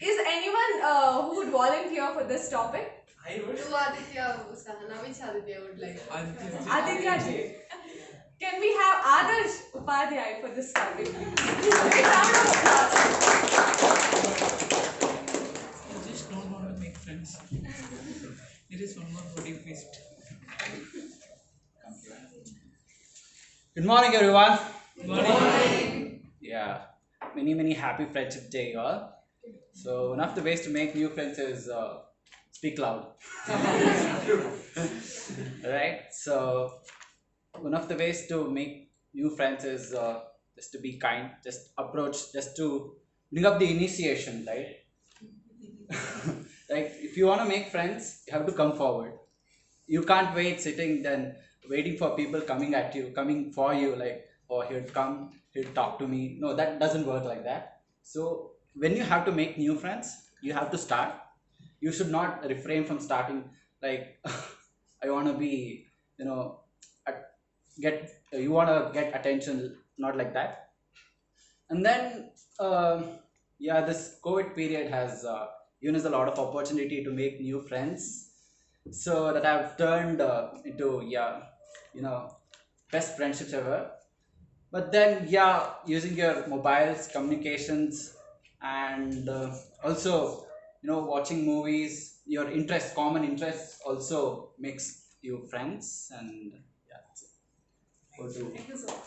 is anyone who would volunteer for this topic? I would. To Aditya, Sahana, which Aditya would like? Aditya ji. Can we have Adarsh Upadhyay for this topic, please? Big round of applause. I just don't want to make friends. There is one more voting feast. Good morning, everyone. Good morning. Yeah, many happy Friendship Day, all. So one of the ways to make new friends is speak loud. Right? So one of the ways to make new friends is just to be kind, just approach, just to bring up the initiation, right? Like if you want to make friends, you have to come forward. You can't wait sitting then waiting for people coming at you, coming for you, like, oh, he'll come, he'll talk to me. No, that doesn't work like that. So when you have to make new friends, you have to start. You should not refrain from starting like I want to be, you want to get attention, not like that. And then yeah, this COVID period has given us a lot of opportunity to make new friends, so that I've turned into, best friendships ever. But then, yeah, using your mobiles, communications, and also, watching movies, your interests, common interests also makes you friends. And yeah, that's it. Go to. Thank you so much.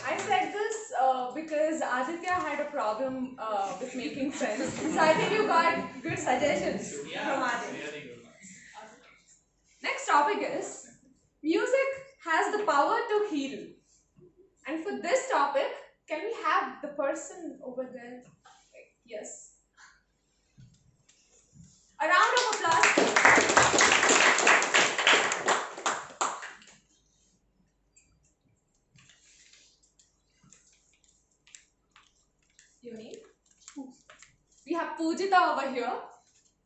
I said this because Aditya had a problem with making friends. So I think you got good suggestions from Aditya. Next topic is music has the power to heal. And for this topic, can we have the person over there? Yes. A round of applause. Your name? We have Pujita over here.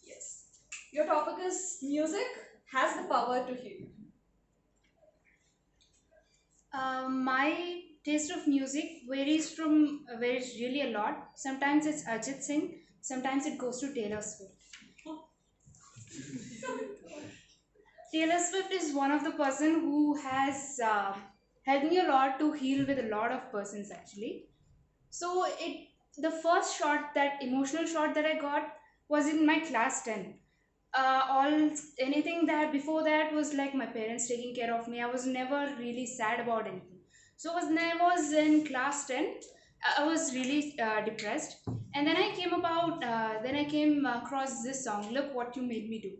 Yes. Your topic is music has the power to heal. My taste of music varies really a lot. Sometimes it's Arjit Singh, sometimes it goes to Taylor Swift. Taylor Swift is one of the person who has helped me a lot to heal with a lot of persons actually. So the first shot, that emotional shot that I got was in my class 10. Anything that before that was like my parents taking care of me. I was never really sad about anything. So when I was in class 10, I was really depressed, and then I came across this song, Look What You Made Me Do.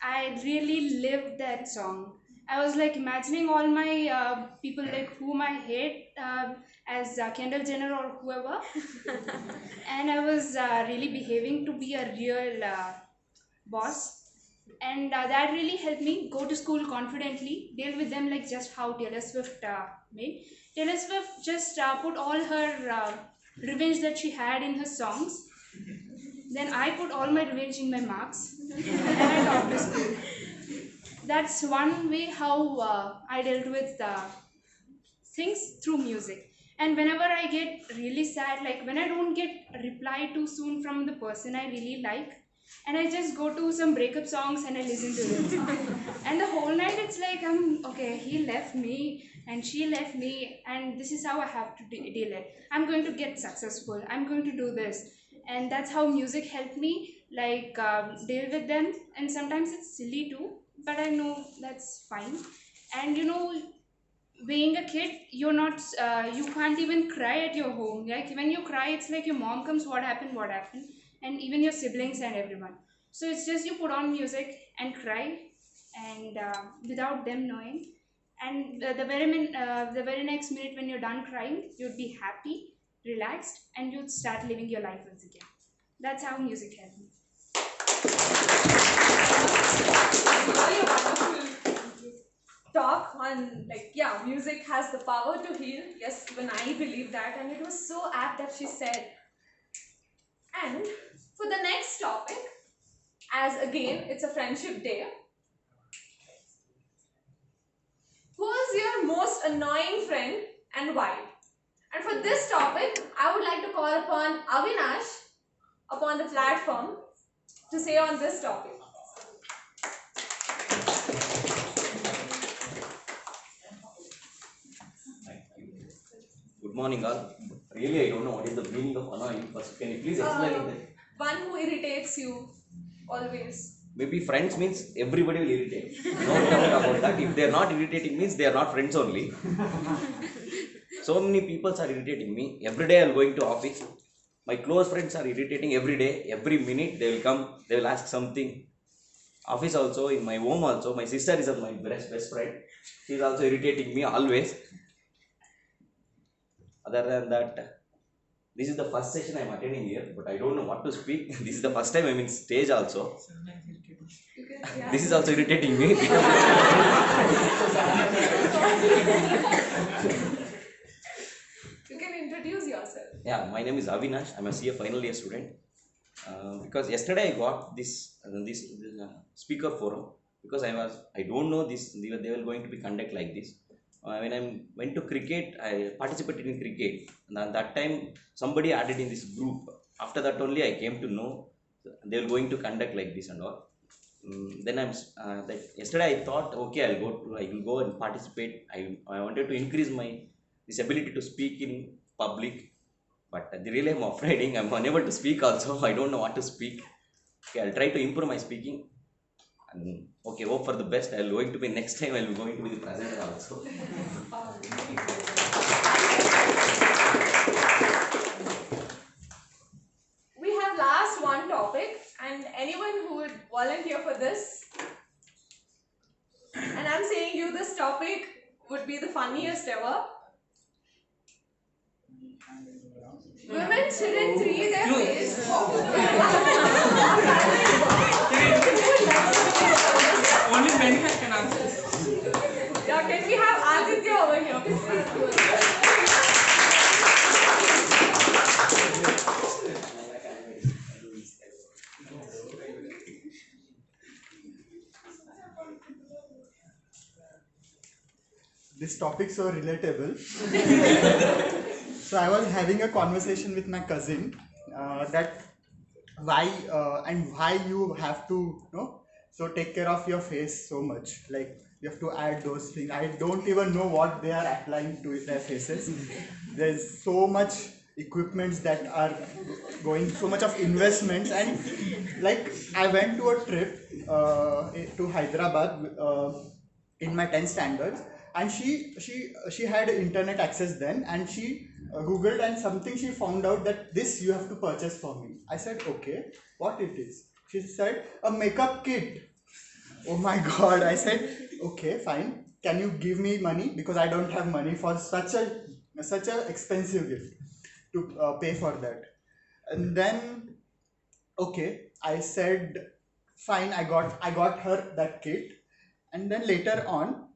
I really lived that song. I was like imagining all my people like whom I hate as Kendall Jenner or whoever, and I was really behaving to be a real boss, and that really helped me go to school confidently, deal with them like just how Taylor Swift made. Taylor Swift just put all her revenge that she had in her songs. Then I put all my revenge in my marks, and I taught to school. That's one way how I dealt with things through music. And whenever I get really sad, like when I don't get a reply too soon from the person I really like, and I just go to some breakup songs and I listen to them. And the whole night it's like, okay, he left me and she left me, and this is how I have to deal it. I'm going to get successful. I'm going to do this. And that's how music helped me like deal with them. And sometimes it's silly too, but I know that's fine. And being a kid, you can't even cry at your home. Like when you cry, it's like your mom comes, what happened, and even your siblings and everyone. So it's just you put on music and cry, and without them knowing. And the very next minute when you're done crying, you'd be happy, relaxed, and you'd start living your life once again. That's how music helped me. Really a wonderful talk on music has the power to heal. Yes, even I believe that, and it was so apt that she said. And for the next topic, as again it's a friendship day, who is your most annoying friend and why? And for this topic, I would like to call upon Avinash upon the platform to say on this topic. Good morning, all. Really, I don't know what is the meaning of annoying. First, can you please explain it? One who irritates you always. Maybe friends means everybody will irritate. No doubt about that. If they are not irritating, means they are not friends only. So many people are irritating me. Every day I am going to office. My close friends are irritating every day. Every minute they will come. They will ask something. Office also, in my home also. My sister is my best friend. She is also irritating me always. Other than that, this is the first session I am attending here, but I don't know what to speak. This is the first time I am in stage also. This is also irritating me. You can introduce yourself. Yeah, my name is Avinash. I'm a CA final year student. Because yesterday I got this speaker forum because I don't know this. They were going to be conduct like this. When I went to cricket, I participated in cricket. And at that time, somebody added in this group. After that only I came to know they were going to conduct like this and all. Then yesterday I thought, okay, I will go and participate. I wanted to increase this ability to speak in public. But really I'm afraid I'm unable to speak also. I don't know what to speak. Okay, I'll try to improve my speaking. And okay, hope for the best. I'll going to be next time. I'll be going to be the presenter also. We have last one topic, and anyone who would volunteer for this, and I'm saying you this topic would be the funniest ever. Women shouldn't read their face. Only men can answer this. Yeah, can we have Aditya over here? This topic so relatable. So I was having a conversation with my cousin that why you have to so take care of your face so much, like you have to add those things. I don't even know what they are applying to their faces. There's so much equipments that are going, so much of investments, and like I went to a trip to Hyderabad in my 10th standards, and she had internet access then, and she googled, and something she found out that this you have to purchase for me. I said, okay, what it is? She said, a makeup kit. Oh my god. I said, okay, fine, can you give me money, because I don't have money for such a expensive gift to pay for that. And then okay, I said fine, I got her that kit. And then later on,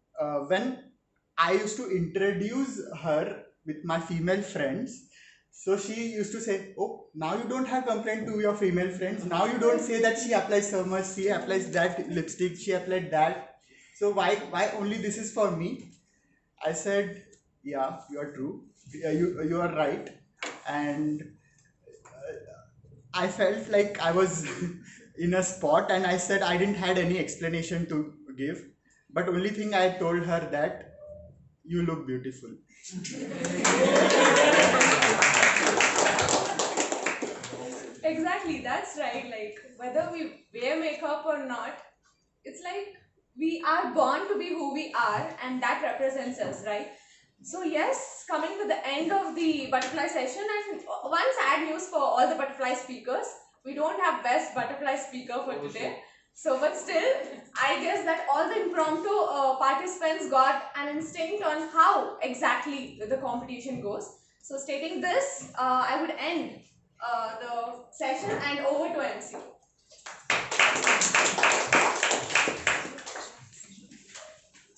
when I used to introduce her with my female friends, so she used to say, oh, now you don't have complaint to your female friends. Now you don't say that she applies so much, she applies that lipstick, she applied that. So why only this is for me? I said, yeah, you are true. You are right. And I felt like I was in a spot, and I said I didn't had any explanation to give. But only thing I told her that you look beautiful. Exactly, that's right. Like, whether we wear makeup or not, it's like we are born to be who we are, and that represents us, right? So yes, coming to the end of the butterfly session, and one sad news for all the butterfly speakers, we don't have best butterfly speaker for today. So, but still, I guess that all the impromptu participants got an instinct on how exactly the competition goes. So, stating this, I would end the session and over to MC.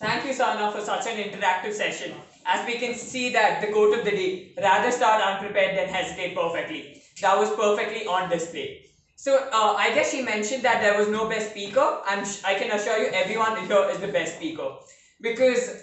Thank you, Sana, for such an interactive session. As we can see that the quote of the day, rather start unprepared than hesitate perfectly. That was perfectly on display. So, I guess she mentioned that there was no best speaker. I can assure you everyone here is the best speaker. Because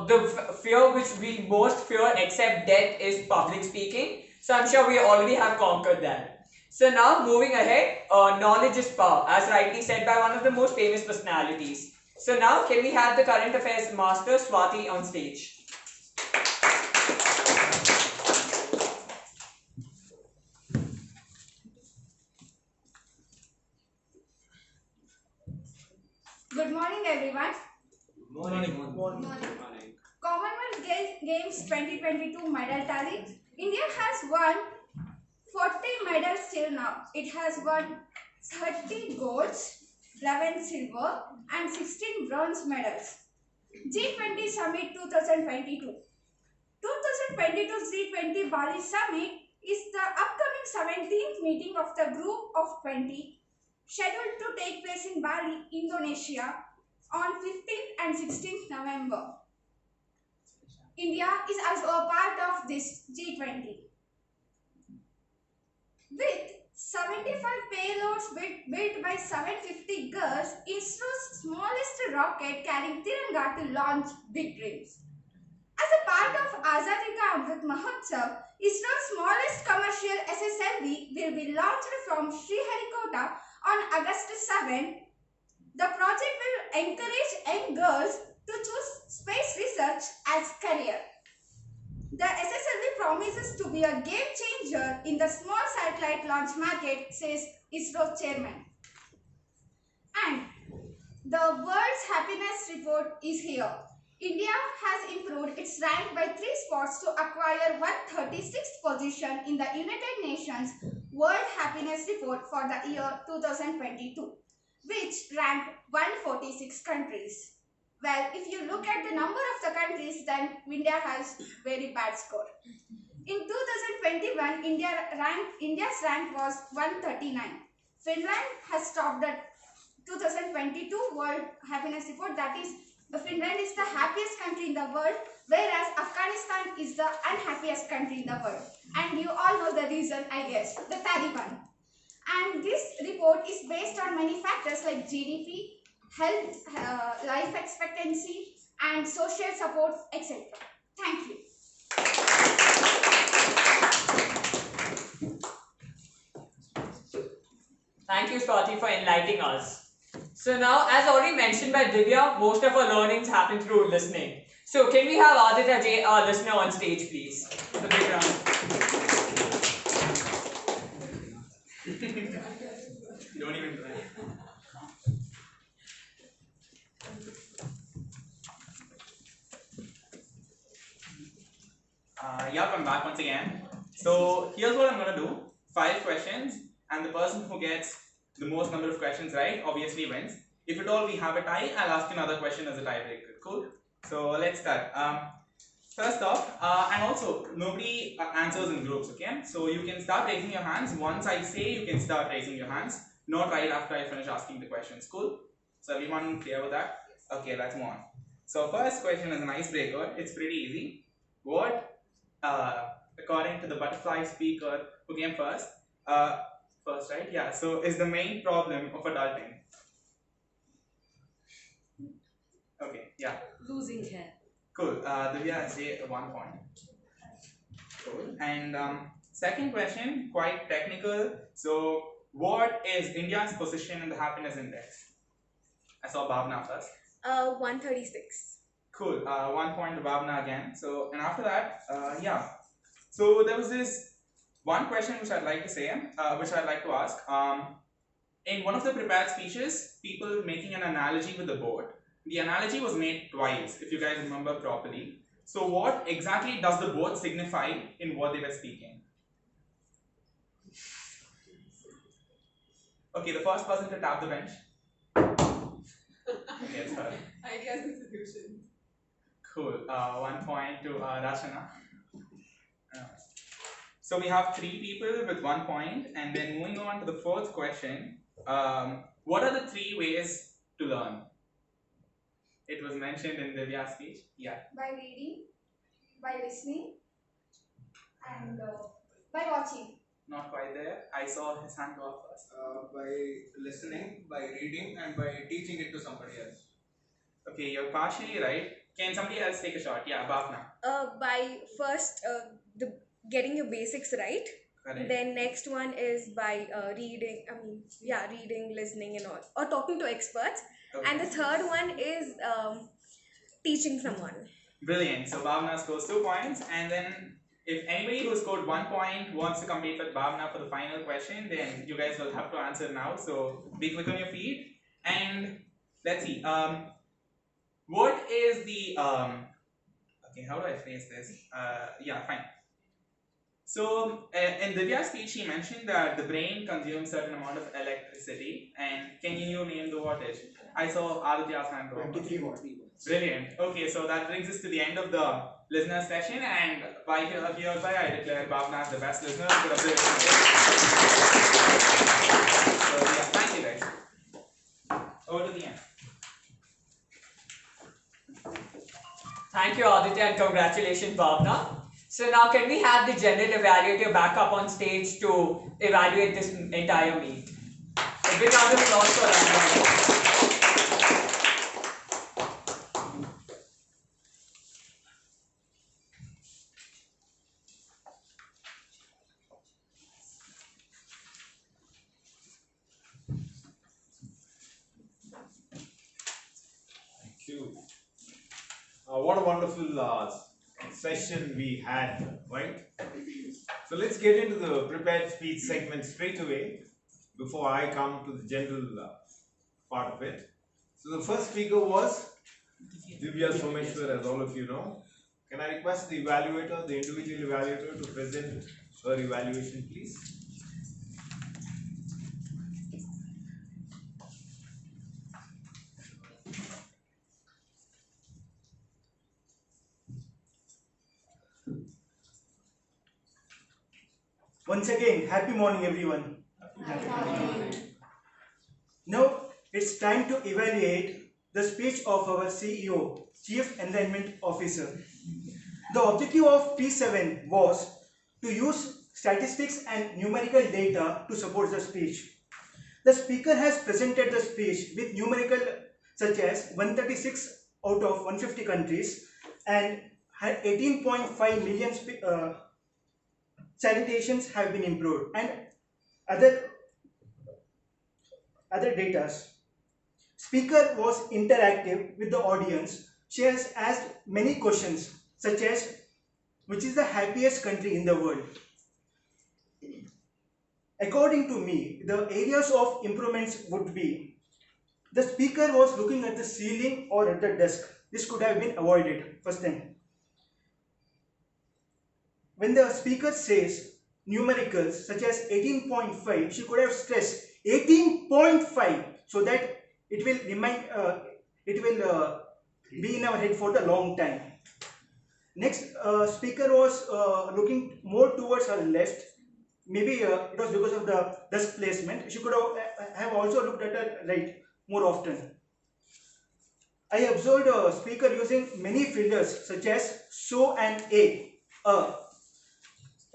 the fear which we most fear except death is public speaking. So, I'm sure we already have conquered that. So now moving ahead, knowledge is power, as rightly said by one of the most famous personalities. So now can we have the current affairs master Swati on stage? Good morning, everyone. Morning. Commonwealth Games 2022 medal tally. India has won 40 medals till now. It has won 30 golds, 11 silver, and 16 bronze medals. G20 Summit 2022. 2022 G20 Bali Summit is the upcoming 17th meeting of the Group of 20 scheduled to take place in Bali, Indonesia on 15th and 16th November. India is also a part of this G20. With 75 payloads built by 750 girls, ISRO's smallest rocket carrying Tiranga to launch big dreams. As a part of Azadi Ka Amrit Mahotsav, ISRO's smallest commercial SSLV will be launched from Sriharikota on August 7. The project will encourage young girls to choose space research as career. The SSLV promises to be a game changer in the small satellite launch market, says ISRO chairman. And the World's Happiness Report is here. India has improved its rank by 3 spots to acquire 136th position in the United Nations World Happiness Report for the year 2022, which ranked 146 countries. Well, if you look at the number of the countries, then India has very bad score. In 2021, India's rank was 139. Finland has topped the 2022 World Happiness Report, that is, Finland is the happiest country in the world, whereas Afghanistan is the unhappiest country in the world. And you all know the reason, I guess, the Taliban. And this report is based on many factors like GDP, health, life expectancy, and social support, etc. Thank you. Thank you, Swati, for enlightening us. So now, as already mentioned by Divya, most of our learnings happen through listening. So can we have Aditya J, our listener, on stage, please? The big round. Don't even try. Yep, I'm back once again. So here's what I'm gonna do: 5 questions, and the person who gets the most number of questions right obviously wins. If at all we have a tie, I'll ask another question as a tiebreaker. Cool? So let's start. First off, and also nobody answers in groups, okay? So you can start raising your hands. Once I say, you can start raising your hands. Not right after I finish asking the questions. Cool? So everyone clear with that? Okay, let's move on. So first question is an icebreaker. It's pretty easy. What, according to the butterfly speaker who came first, right? Yeah. So is the main problem of adulting? Okay. Yeah. Losing hair. Cool. Divya, say 1 point. Cool. And second question, quite technical. So, what is India's position in the happiness index? I saw Bhavna first. 136. Cool. 1 point to Bhavna again. So, and after that, yeah. So there was this one question which I'd like to say, which I'd like to ask. In one of the prepared speeches, people making an analogy with the board. The analogy was made twice, if you guys remember properly. So what exactly does the board signify in what they were speaking? Okay, the first person to tap the bench. Okay, it's her. Ideas and solutions. Cool. 1 point to Rachana. So we have 3 people with 1 point, and then moving on to the fourth question. What are the 3 ways to learn? It was mentioned in Divya's speech. Yeah. By reading, by listening, and by watching. Not quite there. I saw his hand go up first. By listening, by reading, and by teaching it to somebody else. Okay, you're partially right. Can somebody else take a shot? Yeah, Bhavna. By first getting your basics right. Correct. Then next one is by reading, reading, listening and all, or talking to experts. Okay. And the third one is teaching someone. Brilliant. So Bhavna scores 2 points, and then if anybody who scored 1 point wants to compete with Bhavna for the final question, then you guys will have to answer now. So be quick on your feet. And let's see. What is the okay? How do I phrase this? Yeah, fine. So in Divya's speech, she mentioned that the brain consumes certain amount of electricity, and can you name the wattage? I saw Aditya's hand go up. 23 watts. Brilliant. Okay, so that brings us to the end of the listener session, and hereby I declare Bhavna as the best listener. So yeah, thank you guys. Over to the end. Thank you, Aditya, and congratulations, Bhavna. So now can we have the general evaluator back up on stage to evaluate this entire meet? A big round of applause for us. What a wonderful session we had, right? So let's get into the prepared speech segment straight away before I come to the general part of it. So the first speaker was Divya Someshwar, as all of you know. Can I request the evaluator, the individual evaluator, to present her evaluation, please? Once again, happy morning everyone. Happy morning. Now it's time to evaluate the speech of our CEO, Chief Enlightenment Officer. The objective of P7 was to use statistics and numerical data to support the speech. The speaker has presented the speech with numerical such as 136 out of 150 countries and 18.5 million sanitations have been improved and other data. Speaker was interactive with the audience. She has asked many questions such as which is the happiest country in the world. According to me, the areas of improvements would be the speaker was looking at the ceiling or at the desk. This could have been avoided first thing. When the speaker says numericals such as 18.5, she could have stressed 18.5 so that it will remind, be in our head for the long time. Next, speaker was looking more towards her left. Maybe it was because of the desk placement. She could have also looked at her right more often. I observed a speaker using many fillers such as so and a.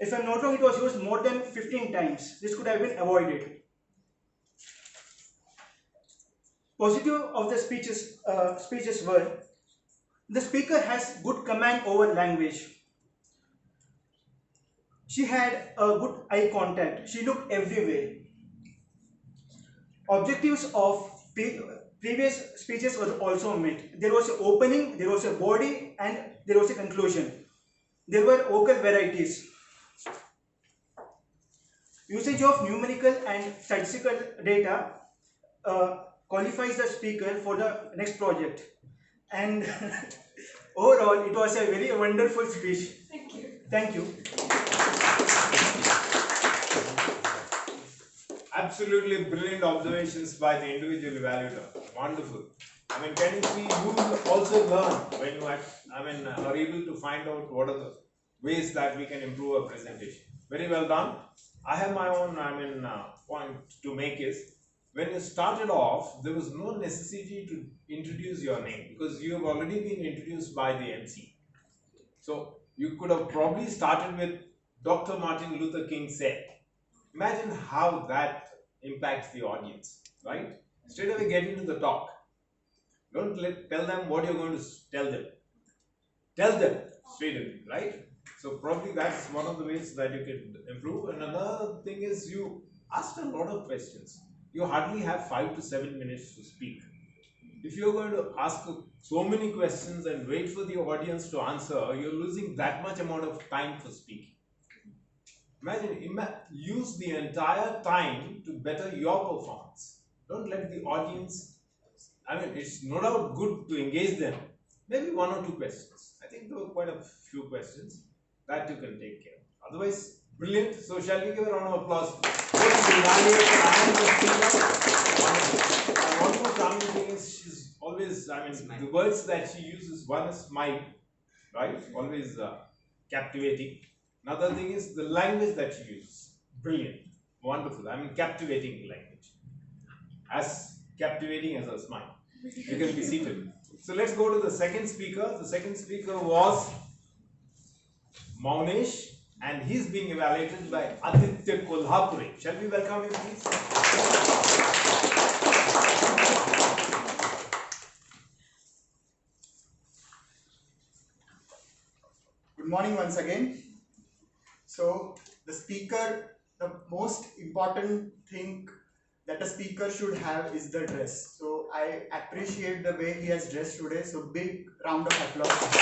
If I am not wrong, it was used more than 15 times. This could have been avoided. Positive of the speeches were the speaker has good command over language. She had a good eye contact. She looked everywhere. Objectives of previous speeches were also met. There was an opening, there was a body, and there was a conclusion. There were vocal varieties. Usage of numerical and statistical data qualifies the speaker for the next project. And overall, it was a very wonderful speech. Thank you. Thank you. Absolutely brilliant observations by the individual evaluator. Wonderful. I mean, can you see you also learn when you are able to find out what are the ways that we can improve our presentation. Very well done. I have my own point to make is when you started off, there was no necessity to introduce your name because you have already been introduced by the MC. So you could have probably started with Dr. Martin Luther King said. Imagine how that impacts the audience, right? Straight away get into the talk. Don't tell them what you're going to tell them. Tell them straight away, right? So probably that's one of the ways that you can improve. And another thing is you asked a lot of questions. You hardly have 5 to 7 minutes to speak. If you're going to ask so many questions and wait for the audience to answer, you're losing that much amount of time for speaking. Imagine, use the entire time to better your performance. Don't let the audience, it's no doubt good to engage them. Maybe 1 or 2 questions. I think there were quite a few questions that you can take care of. Otherwise, brilliant. So shall we give a round of applause? One more charming thing is she's always, the words that she uses, one is smile, right? Always captivating. Another thing is the language that she uses. Brilliant. Wonderful. Captivating language. As captivating as a smile. You can be seated. So let's go to the second speaker. The second speaker was Maunesh, and he's being evaluated by Aditya Kolhapuri. Shall we welcome him, please? Good morning once again. So the most important thing that a speaker should have is the dress. So I appreciate the way he has dressed today. So big round of applause.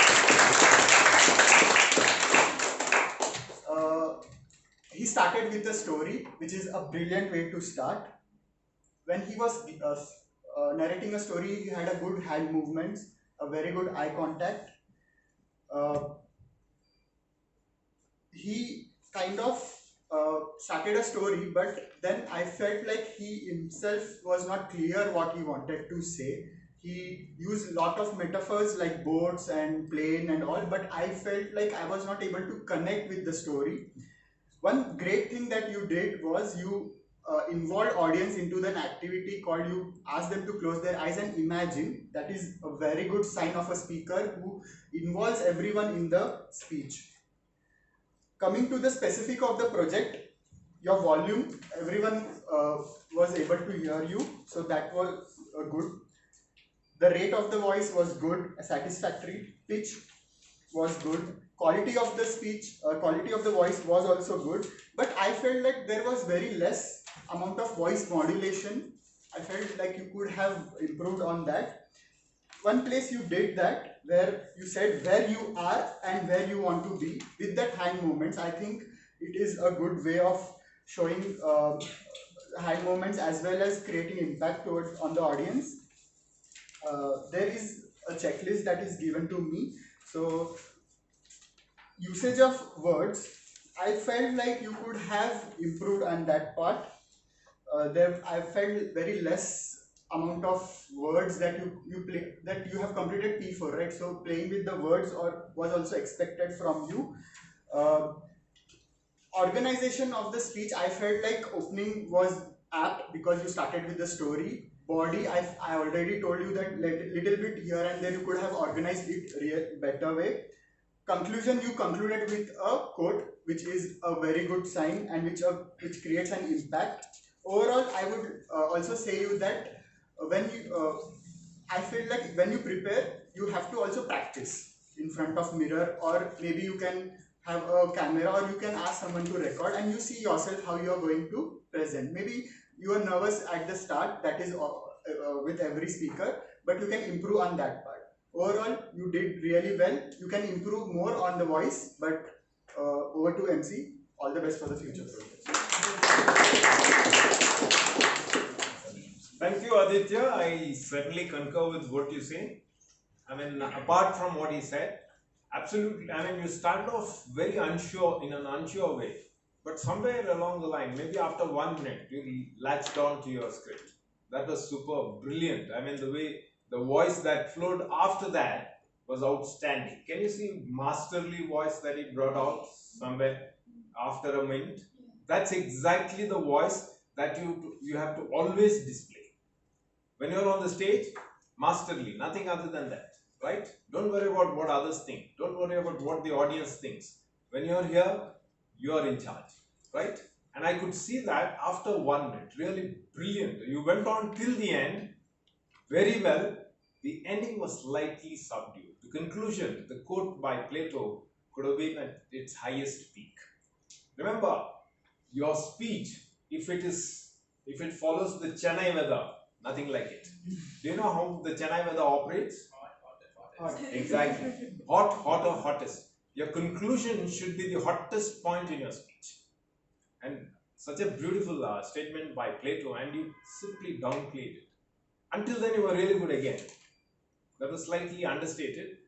He started with a story, which is a brilliant way to start. When he was narrating a story, he had a good hand movements, a very good eye contact. He kind of started a story, but then I felt like he himself was not clear what he wanted to say. He used a lot of metaphors like boats and plane and all, but I felt like I was not able to connect with the story. One great thing that you did was you involved audience into an activity called you ask them to close their eyes and imagine. That is a very good sign of a speaker who involves everyone in the speech. Coming to the specific of the project, your volume, everyone was able to hear you, so that was good. The rate of the voice was good, satisfactory. Pitch was good. Quality of the speech, quality of the voice was also good. But I felt like there was very less amount of voice modulation. I felt like you could have improved on that. One place you did that, where you said where you are and where you want to be with that hand movements. I think it is a good way of showing hand movements as well as creating impact towards on the audience. There is a checklist that is given to me. So usage of words, I felt like you could have improved on that part. I felt very less amount of words that you play, that you have completed P4, right? So playing with the words was also expected from you. Organization of the speech, I felt like opening was apt because you started with the story. Body, I already told you that little bit here and there you could have organized it better way. Conclusion, you concluded with a quote, which is a very good sign and which creates an impact. Overall, I would also say you that I feel like when you prepare, you have to also practice in front of mirror, or maybe you can have a camera, or you can ask someone to record and you see yourself how you are going to present. Maybe you are nervous at the start, that is with every speaker, but you can improve on that part. Overall, you did really well. You can improve more on the voice, but over to MC. All the best for the future projects. Thank you, Aditya. I certainly concur with what you say. Apart from what he said, absolutely. You started off very unsure, in an unsure way. But somewhere along the line, maybe after 1 minute, you latched on to your script. That was super brilliant. The way the voice that flowed after that was outstanding. Can you see masterly voice that he brought out somewhere after a minute? That's exactly the voice that you have to always display. When you're on the stage, masterly, nothing other than that, right? Don't worry about what others think. Don't worry about what the audience thinks. When you're here, you're in charge, right? And I could see that after 1 minute, really brilliant. You went on till the end, very well. The ending was slightly subdued. The conclusion, the quote by Plato, could have been at its highest peak. Remember, your speech, if it follows the Chennai weather, nothing like it. Do you know how the Chennai weather operates? Hot. Exactly. Hot, hotter, hottest. Your conclusion should be the hottest point in your speech. And such a beautiful statement by Plato, and you simply downplayed it. Until then, you were really good again. That was slightly understated.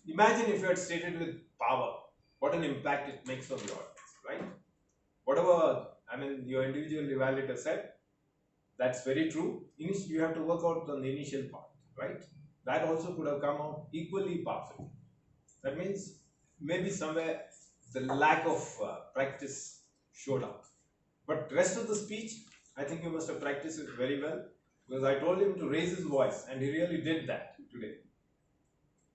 Imagine if you had stated with power, what an impact it makes on the audience, right? Whatever, your individual evaluator said, that's very true. You have to work out on the initial part, right? That also could have come out equally powerful. That means maybe somewhere the lack of practice showed up. But rest of the speech, I think you must have practiced it very well, because I told him to raise his voice and he really did that today.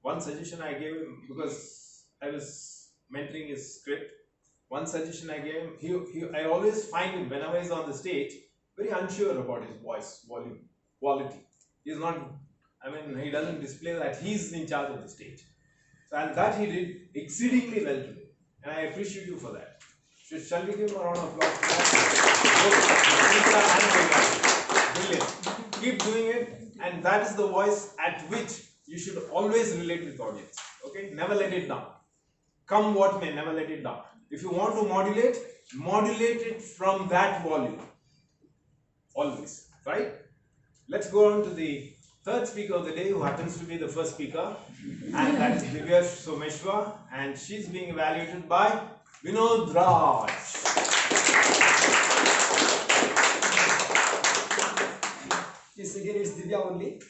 One suggestion I gave him, because I was mentoring his script, one suggestion I gave him, I always find him whenever he's on the stage very unsure about his voice volume, quality. He's not, he doesn't display that he's in charge of the stage. So, and that he did exceedingly well today. And I appreciate you for that. So shall we give him a round of applause? Brilliant. Keep doing it, and that is the voice at which you should always relate with audience. Okay? Never let it down. Come what may, never let it down. If you want to modulate it from that volume. Always. Right? Let's go on to the third speaker of the day, who happens to be the first speaker, and that's Divya Someshwar, and she's being evaluated by Vinod Raj. Yes, again it's Divya only.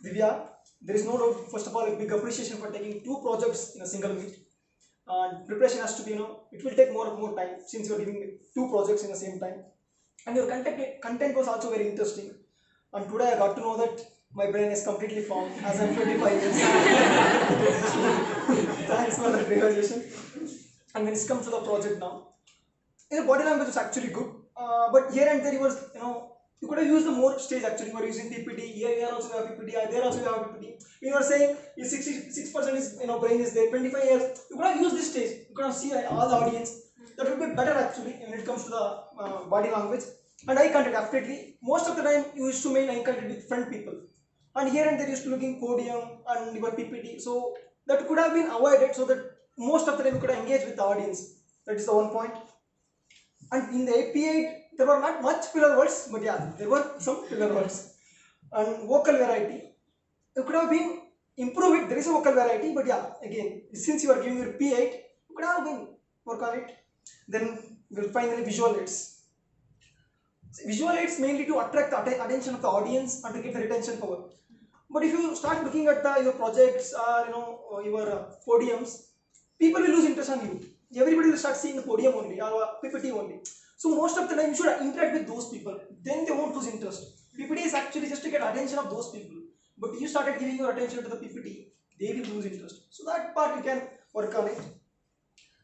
Divya, there is no doubt, first of all, a big appreciation for taking 2 projects in a single meet. And preparation has to be, it will take more and more time since you are giving 2 projects in the same time. And your content was also very interesting. And today I got to know that my brain is completely formed as I'm 25 years. Thanks for that realization. And when it comes to the project now, the body language was actually good. But here and there you was, you could have used the more stage actually. You were using PPT, here also you have PPT, there also you have PPT. When you are saying 66% is, brain is there, 25 years, you could have used this stage. You could have seen all the audience. That would be better actually when it comes to the body language. And eye contact, definitely. Most of the time you used to make eye contact with front people. And here and there used to looking podium and your PPT. So that could have been avoided so that most of the time you could have engaged with the audience. That is the one point. And in the AP8, there were not much filler words, but yeah, there were some filler words. And vocal variety, you could have been improve it. There is a vocal variety, but yeah, again, since you are giving your P8, you could have been work on it. Then we'll finally visual aids. Visual aids mainly to attract the attention of the audience and to get the retention power. But if you start looking at your projects or your podiums, people will lose interest on you. Everybody will start seeing the podium only or PPT only. So most of the time you should interact with those people. Then they won't lose interest. PPT is actually just to get attention of those people. But if you started giving your attention to the PPT, they will lose interest. So that part you can work on it.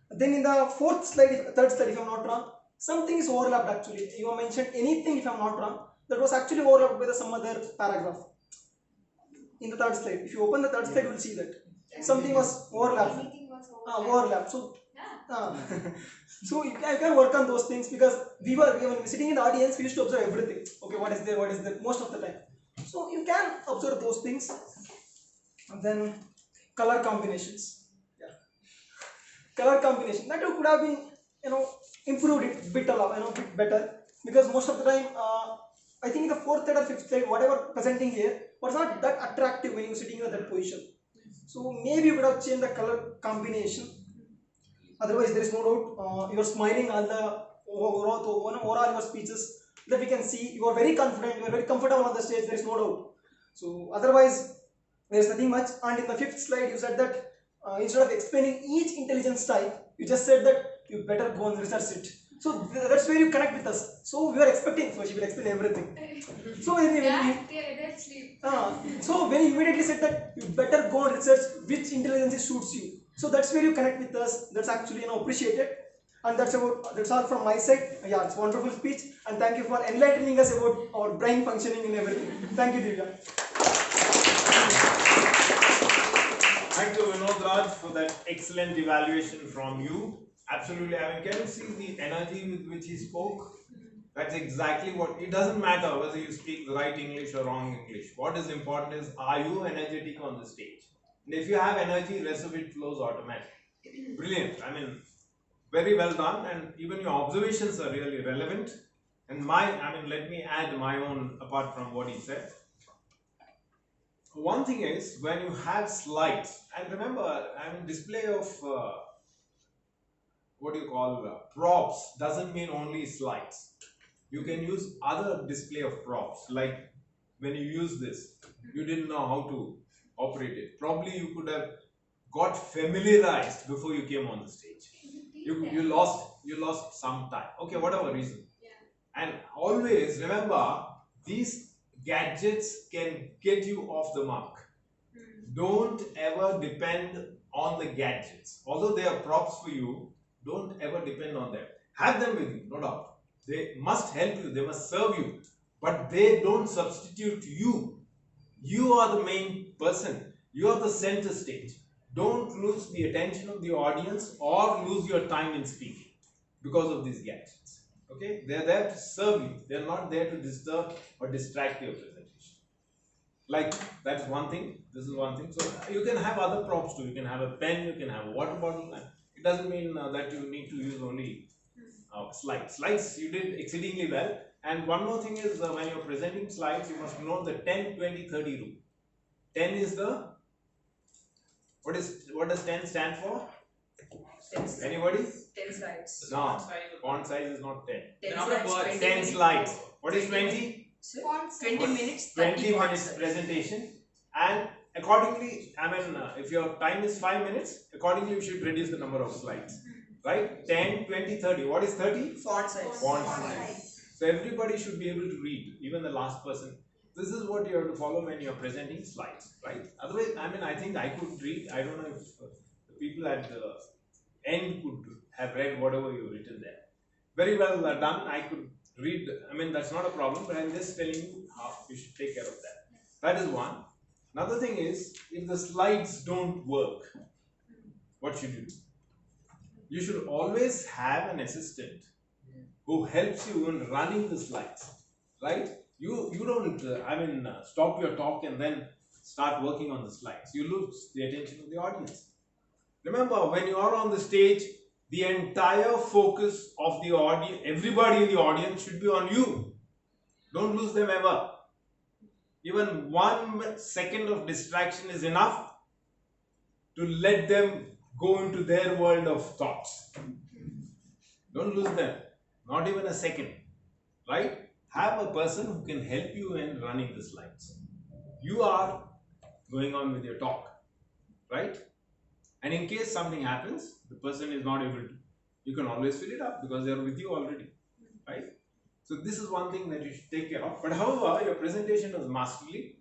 Then in the third slide if I'm not wrong, something is overlapped actually. You have mentioned anything if I'm not wrong, that was actually overlapped with some other paragraph. In the third slide, if you open the third slide, you will see that something was overlapped. Overlapped. So, so you can work on those things because when we were sitting in the audience, we used to observe everything. Okay, what is there, most of the time. So you can observe those things. And then color combinations. Yeah. Color combination that could have been improved it bit better, because most of the time I think in the 4th or 5th slide whatever presenting here was not that attractive when you were sitting in that position. So maybe you could have changed the color combination. Otherwise there is no doubt you are smiling on the overall your speeches that we can see. You are very confident, you are very comfortable on the stage, there is no doubt. So otherwise there is nothing much. And in the 5th slide you said that instead of explaining each intelligence type, you just said that you better go and research it. So that's where you connect with us. So we are expecting, so she will explain everything. So when you immediately said that you better go and research which intelligence suits you. So that's where you connect with us. That's actually appreciated. And that's all from my side. Yeah, it's a wonderful speech, and thank you for enlightening us about our brain functioning and everything. Thank you, Divya. Thank you, Vinod Raj, for that excellent evaluation from you. Absolutely. I mean, can you see the energy with which he spoke? That's exactly what, it doesn't matter whether you speak the right English or wrong English. What is important is, are you energetic on the stage? And if you have energy, rest of it flows automatically. Brilliant. I mean, very well done, and even your observations are really relevant. And let me add my own apart from what he said. One thing is, when you have slides, and remember, display of props doesn't mean only slides. You can use other display of props, like when you use this, you didn't know how to operate it. Probably you could have got familiarized before you came on the stage. You lost some time. Okay, whatever reason. And always remember, these gadgets can get you off the mark. Don't ever depend on the gadgets. Although they are props for you, don't ever depend on them. Have them with you, no doubt. They must help you, they must serve you, but they don't substitute you. You are the main person. You are the center stage. Don't lose the attention of the audience or lose your time in speaking because of these gadgets. Okay? They are there to serve you. They are not there to disturb or distract your presentation. Like, that's one thing. This is one thing. So you can have other props too. You can have a pen, you can have a water bottle. It doesn't mean that you need to use only slides. Slides you did exceedingly well. And one more thing is, when you're presenting slides, you must know the 10, 20, 30 rule. 10 is the, what does 10 stand for? Anybody? 10 slides. No, font size is not 10. 10 slides. What is 20? 20 minutes, 20 minutes presentation. And accordingly, if your time is 5 minutes, accordingly you should reduce the number of slides. Right? 10, 20, 30. What is 30? Font size. Font size. So everybody should be able to read, even the last person. This is what you have to follow when you're presenting slides, right? Otherwise, I think I could read. I don't know if the people at the end could have read whatever you've written there. Very well done. I could read. That's not a problem, but I'm just telling you how you should take care of that. That is one. Another thing is, if the slides don't work, what should you do? You should always have an assistant who helps you in running the slides, right? You don't, stop your talk and then start working on the slides. You lose the attention of the audience. Remember, when you are on the stage, the entire focus of the audience, everybody in the audience should be on you. Don't lose them ever. Even 1 second of distraction is enough to let them go into their world of thoughts. Don't lose them. Not even a second. Right? Have a person who can help you in running the slides. You are going on with your talk. Right? And in case something happens, the person is not able to, you can always fill it up because they are with you already. Right? So this is one thing that you should take care of. But however, your presentation was masterly.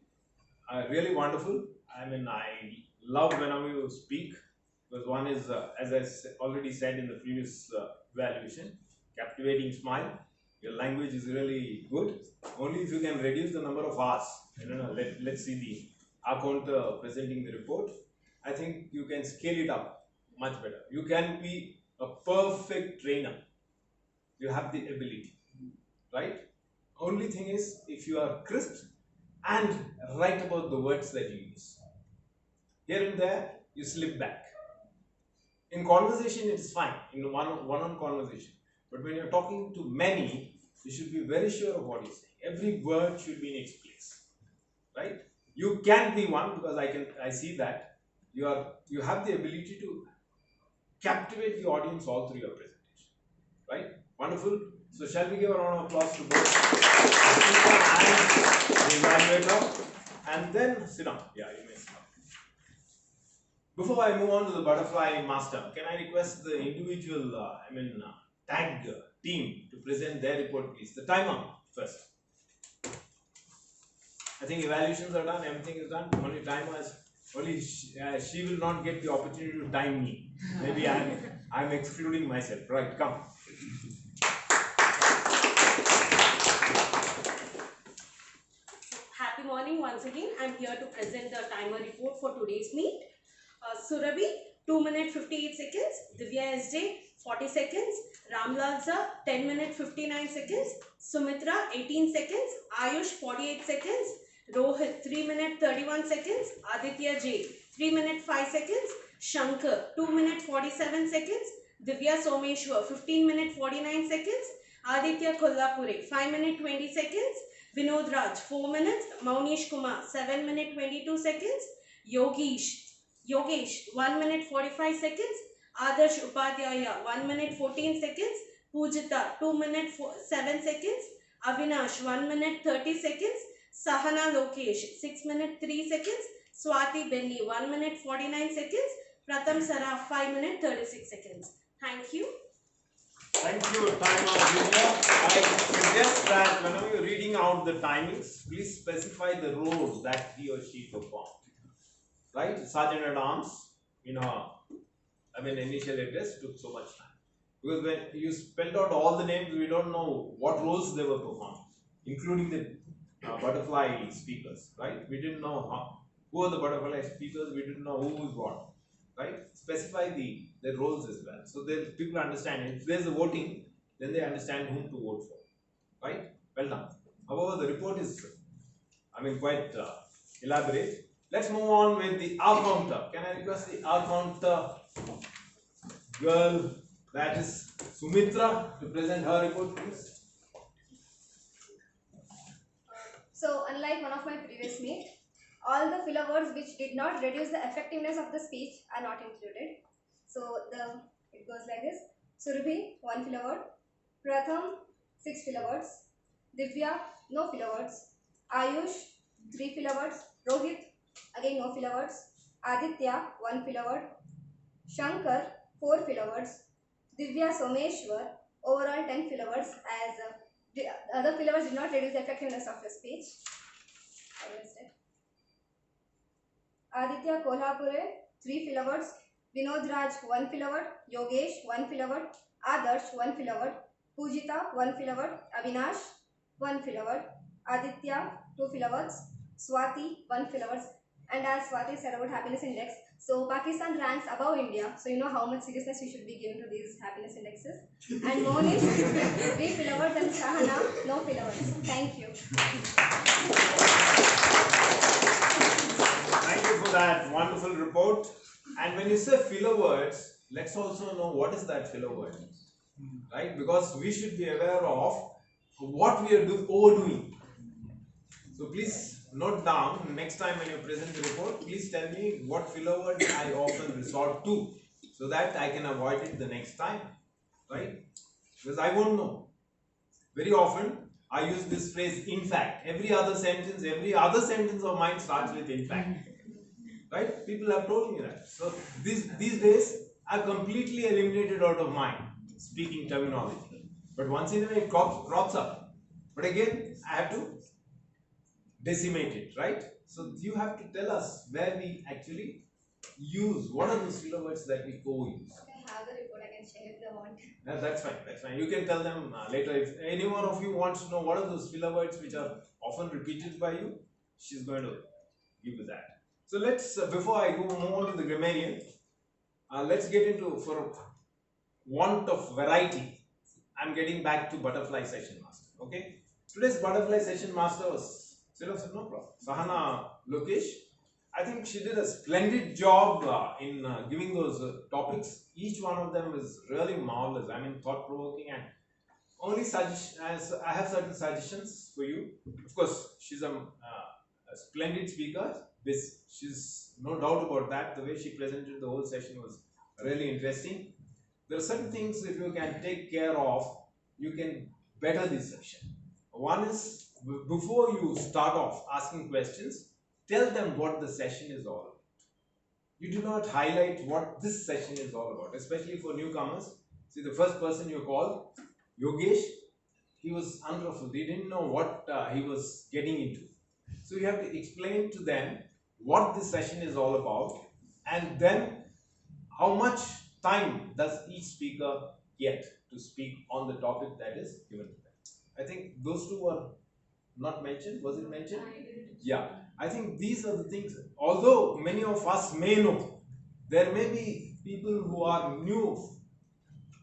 Really wonderful. I love whenever you speak. Because one is, as I already said in the previous evaluation, captivating smile. Your language is really good. Only if you can reduce the number of hours. I don't know, let's see the accountant presenting the report. I think you can scale it up much better. You can be a perfect trainer. You have the ability. Right? Only thing is, if you are crisp and right about the words that you use. Here and there, you slip back. In conversation, it is fine. In one-on conversation. But when you're talking to many, you should be very sure of what you're saying. Every word should be in its place. Right? You can be one, because I see that. You have the ability to captivate the audience all through your presentation. Right? Wonderful. So shall we give a round of applause to both the evaluator? And then sit down. Yeah, you may sit down. Before I move on to the butterfly master, can I request the individual, tag team to present their report, please? The timer first. I think evaluations are done, everything is done. Only timer is, she will not get the opportunity to time me. Maybe I'm excluding myself. Right, come. Happy morning once again. I'm here to present the timer report for today's meet. Surabhi 2 minute 58 seconds. Divya SJ 40 seconds. Ramlalza 10 minute 59 seconds. Sumitra 18 seconds. Ayush 48 seconds. Rohit 3 minute 31 seconds. Aditya J 3 minute 5 seconds. Shankar 2 minute 47 seconds. Divya Someshwar 15 minute 49 seconds. Aditya Kollapure 5 minute 20 seconds. Vinod Raj 4 minutes. Maunish Kumar 7 minute 22 seconds. Yogesh 1 minute 45 seconds. Adarsh Upadhyaya 1 minute 14 seconds. Pujita 2 minute 7 seconds. Avinash 1 minute 30 seconds. Sahana Lokesh 6 minute 3 seconds. Swati Benny 1 minute 49 seconds. Pratham Saraf 5 minute 36 seconds. Thank you. Thank you. Time out, Divya. I suggest that whenever you're reading out the timings, please specify the roles that he or she performed. Right? Sergeant at Arms, initial letters took so much time. Because when you spelled out all the names, we don't know what roles they were performing, including the butterfly speakers, right? We didn't know who are the butterfly speakers, we didn't know who was what, right? Specify the roles as well. So that people understand. If there's a voting, then they understand whom to vote for, right? Well done. However, the report is, quite elaborate. Let's move on with the R counter. Can I request the R counter girl, that is Sumitra, to present her report, please? So, unlike one of my previous mates, all the filler words which did not reduce the effectiveness of the speech are not included. So, it goes like this. Surabhi, 1 filler word. Pratham, 6 filler words. Divya, no filler words. Ayush, 3 filler words. Rohit, again no filler words. Aditya, 1 filler word. Shankar, 4 filler words. Divya Someshwar, overall 10 filler words, as the other filler words did not reduce the effectiveness of the speech. Aditya Kolhapure, 3 filler words. Vinod Raj, 1 filler word. Yogesh, 1 filler word. Adarsh, 1 filler word. Pujita, 1 filler word. Avinash, 1 filler word. Aditya, 2 filler words. Swati, 1 filler words. And as Swati said about happiness index, so Pakistan ranks above India, so you know how much seriousness you should be given to these happiness indexes. And Monish, 3 filler words, and Shahana, no filler words. Thank you. Thank you for that wonderful report. And when you say filler words, let's also know what is that filler word, right? Because we should be aware of what we are overdoing. So please note down, next time when you present the report, please tell me what filler word I often resort to, so that I can avoid it the next time, right? Because I won't know. Very often I use this phrase, in fact. Every other sentence of mine starts with in fact. Right? People have told me that. So these days I've completely eliminated out of my speaking terminology. But once in a while it crops up. But again, I have to decimate it, right? So you have to tell us where we actually use, what are those filler words that we co-use. I have the report, I can share if they want. That's fine. You can tell them later. If any one of you wants to know what are those filler words which are often repeated by you, she's going to give you that. So let's, before I move on to the grammarian, let's get into, for want of variety, I'm getting back to butterfly session master. Okay, today's butterfly session master was no problem. Sahana Lokesh. I think she did a splendid job in giving those topics. Each one of them is really marvelous. Thought provoking, and only I have certain suggestions for you. Of course, she's a splendid speaker. She's no doubt about that. The way she presented the whole session was really interesting. There are certain things, if you can take care of, you can better this session. One is, before you start off asking questions, tell them what the session is all about. You do not highlight what this session is all about, especially for newcomers. See, the first person you called, Yogesh, he was unruffled. He didn't know what he was getting into. So you have to explain to them what this session is all about, and then how much time does each speaker get to speak on the topic that is given to them. I think those two were not mentioned. Was it mentioned? Yeah. I think these are the things, although many of us may know, there may be people who are new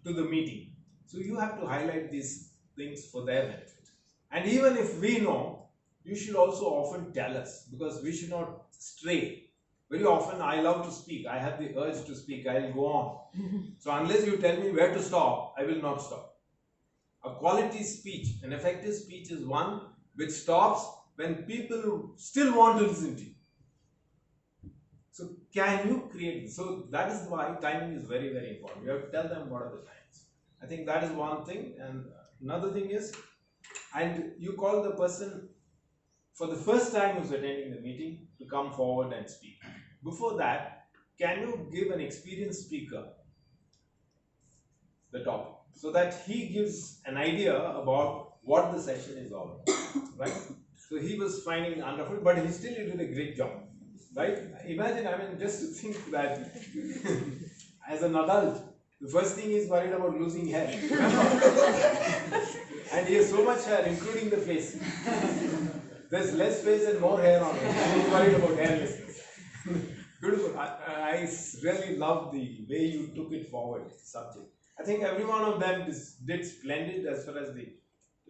to the meeting. So you have to highlight these things for their benefit. And even if we know, you should also often tell us, because we should not stray. Very often I love to speak. I have the urge to speak. I will go on. So unless you tell me where to stop, I will not stop. A quality speech, an effective speech is one which stops when people still want to listen to you. So can you create this? So that is why timing is very, very important. You have to tell them what are the times. I think that is one thing. And another thing is, and you call the person for the first time who's attending the meeting to come forward and speak. Before that, can you give an experienced speaker the topic so that he gives an idea about what the session is all about, right? So he was finding wonderful, but he still did a great job, right? Imagine, I mean, just to think that as an adult, the first thing he's worried about losing hair. And he has so much hair, including the face. There's less face and more hair on him. He's worried about hairlessness. Beautiful. I really love the way you took it forward, subject. I think every one of them did splendid as far as the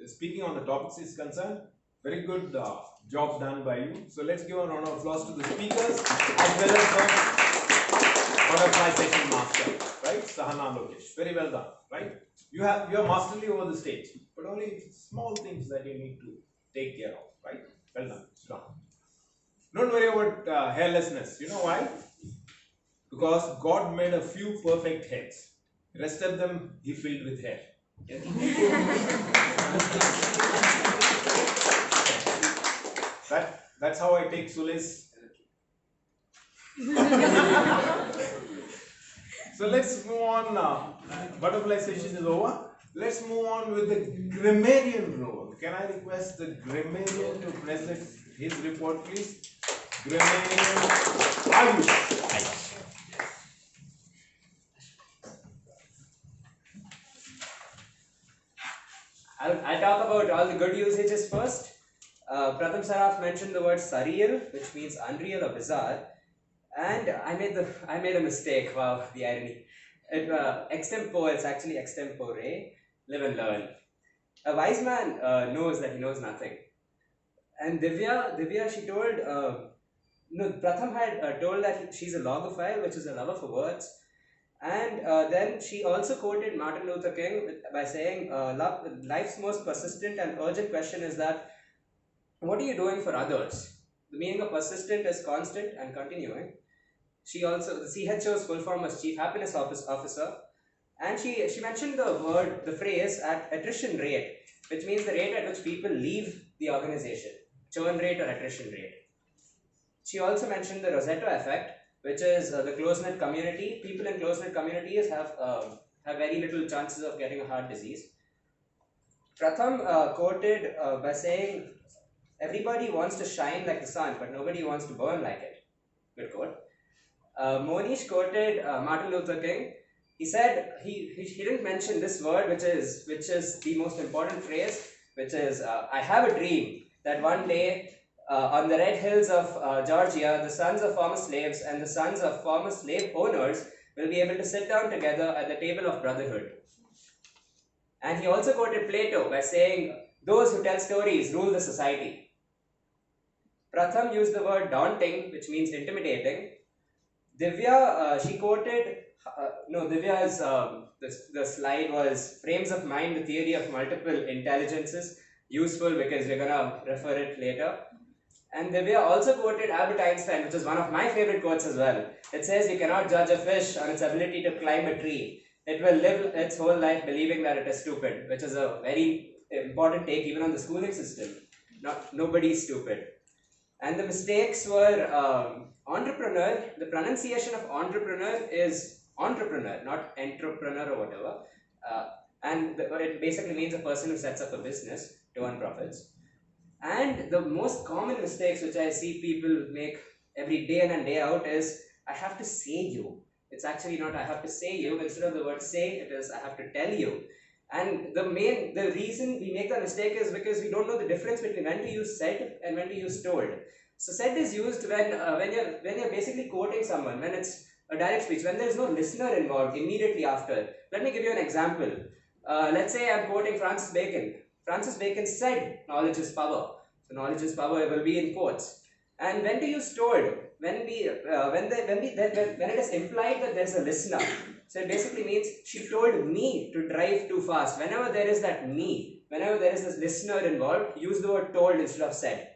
speaking on the topics is concerned. Very good job done by you. So let's give a round of applause to the speakers as well as the butterfly session master, right? Sahana Lokesh. Very well done, right? You are masterly over the stage, but only small things that you need to take care of, right? Well done. Strong. Don't worry about hairlessness. You know why? Because God made a few perfect heads. Rest of them he filled with hair. That's how I take solace. So let's move on. Butterfly session is over. Let's move on with the grammarian role. Can I request the grammarian to present his report, please? Grammarian, Ayush. I'll talk about all the good usages first. Pratham Saraf mentioned the word surreal, which means unreal or bizarre, and I made a mistake. Wow, the irony. Extempore, it's actually extempore. Live and learn. A wise man knows that he knows nothing. And Divya, she told, Pratham had told that she's a logophile, which is a lover for words. And then she also quoted Martin Luther King by saying, life's most persistent and urgent question is that, what are you doing for others? The meaning of persistent is constant and continuing. She also, the CHO's full form was Chief Happiness Officer. And she mentioned the phrase at attrition rate, which means the rate at which people leave the organization. Churn rate or attrition rate. She also mentioned the Rosetto Effect, which is the close-knit community. People in close-knit communities have very little chances of getting a heart disease. Pratham quoted by saying, everybody wants to shine like the sun, but nobody wants to burn like it. Good quote. Monish quoted Martin Luther King. He said, he didn't mention this word, which is the most important phrase, which is, I have a dream that one day on the red hills of Georgia, the sons of former slaves and the sons of former slave owners will be able to sit down together at the table of brotherhood. And he also quoted Plato by saying, those who tell stories rule the society. Pratham used the word daunting, which means intimidating. Divya, she quoted, Divya's, the slide was frames of mind, the theory of multiple intelligences, useful because we're going to refer it later. And Divya also quoted Albert Einstein, which is one of my favorite quotes as well. It says, you cannot judge a fish on its ability to climb a tree. It will live its whole life believing that it is stupid, which is a very important take even on the schooling system. Nobody is stupid. And the mistakes were entrepreneur. The pronunciation of entrepreneur is entrepreneur, not entrepreneur or whatever. And it basically means a person who sets up a business to earn profits. And the most common mistakes which I see people make every day in and day out is, I have to say you. It's actually not I have to say you. Instead of the word say, it is I have to tell you. And the reason we make that mistake is because we don't know the difference between when to use said and when to use told. So said is used when you're basically quoting someone, when it's a direct speech, when there is no listener involved immediately after. Let me give you an example. Let's say I'm quoting Francis Bacon. Francis Bacon said, "Knowledge is power." So knowledge is power will be in quotes. And when to use told? When it is implied that there's a listener. So it basically means she told me to drive too fast. Whenever there is that me, whenever there is this listener involved, use the word told instead of said.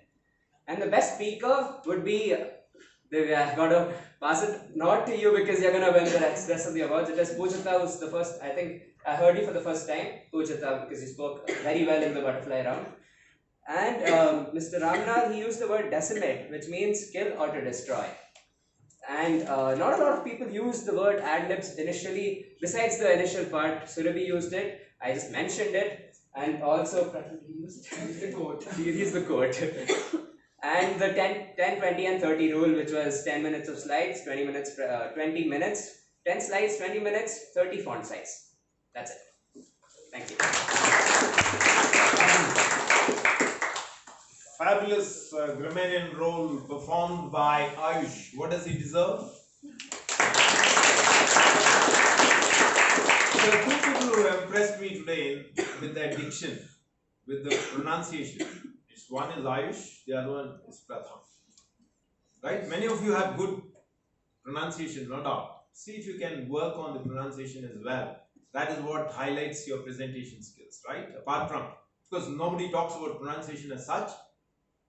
And the best speaker would be, I've got to pass it not to you because you're going to win the rest of the awards. It is Pujata who's the first. I think I heard you for the first time, Pujata, because you spoke very well in the butterfly round. And Mr. Ramnath, he used the word decimate, which means kill or to destroy. And not a lot of people use the word ad-libs initially. Besides the initial part, Surabhi used it. I just mentioned it. And also, he's the quote. He's the quote. And the 10, 20 and 30 rule, which was 10 minutes of slides, 20 minutes, 10 slides, 20 minutes, 30 font size. That's it. Thank you. Fabulous grammarian role performed by Ayush. What does he deserve? There are two people who impressed me today with their diction, with the pronunciation. One is Ayush, the other one is Pratham. Right? Many of you have good pronunciation, no doubt. See if you can work on the pronunciation as well. That is what highlights your presentation skills, right? Apart from, because nobody talks about pronunciation as such.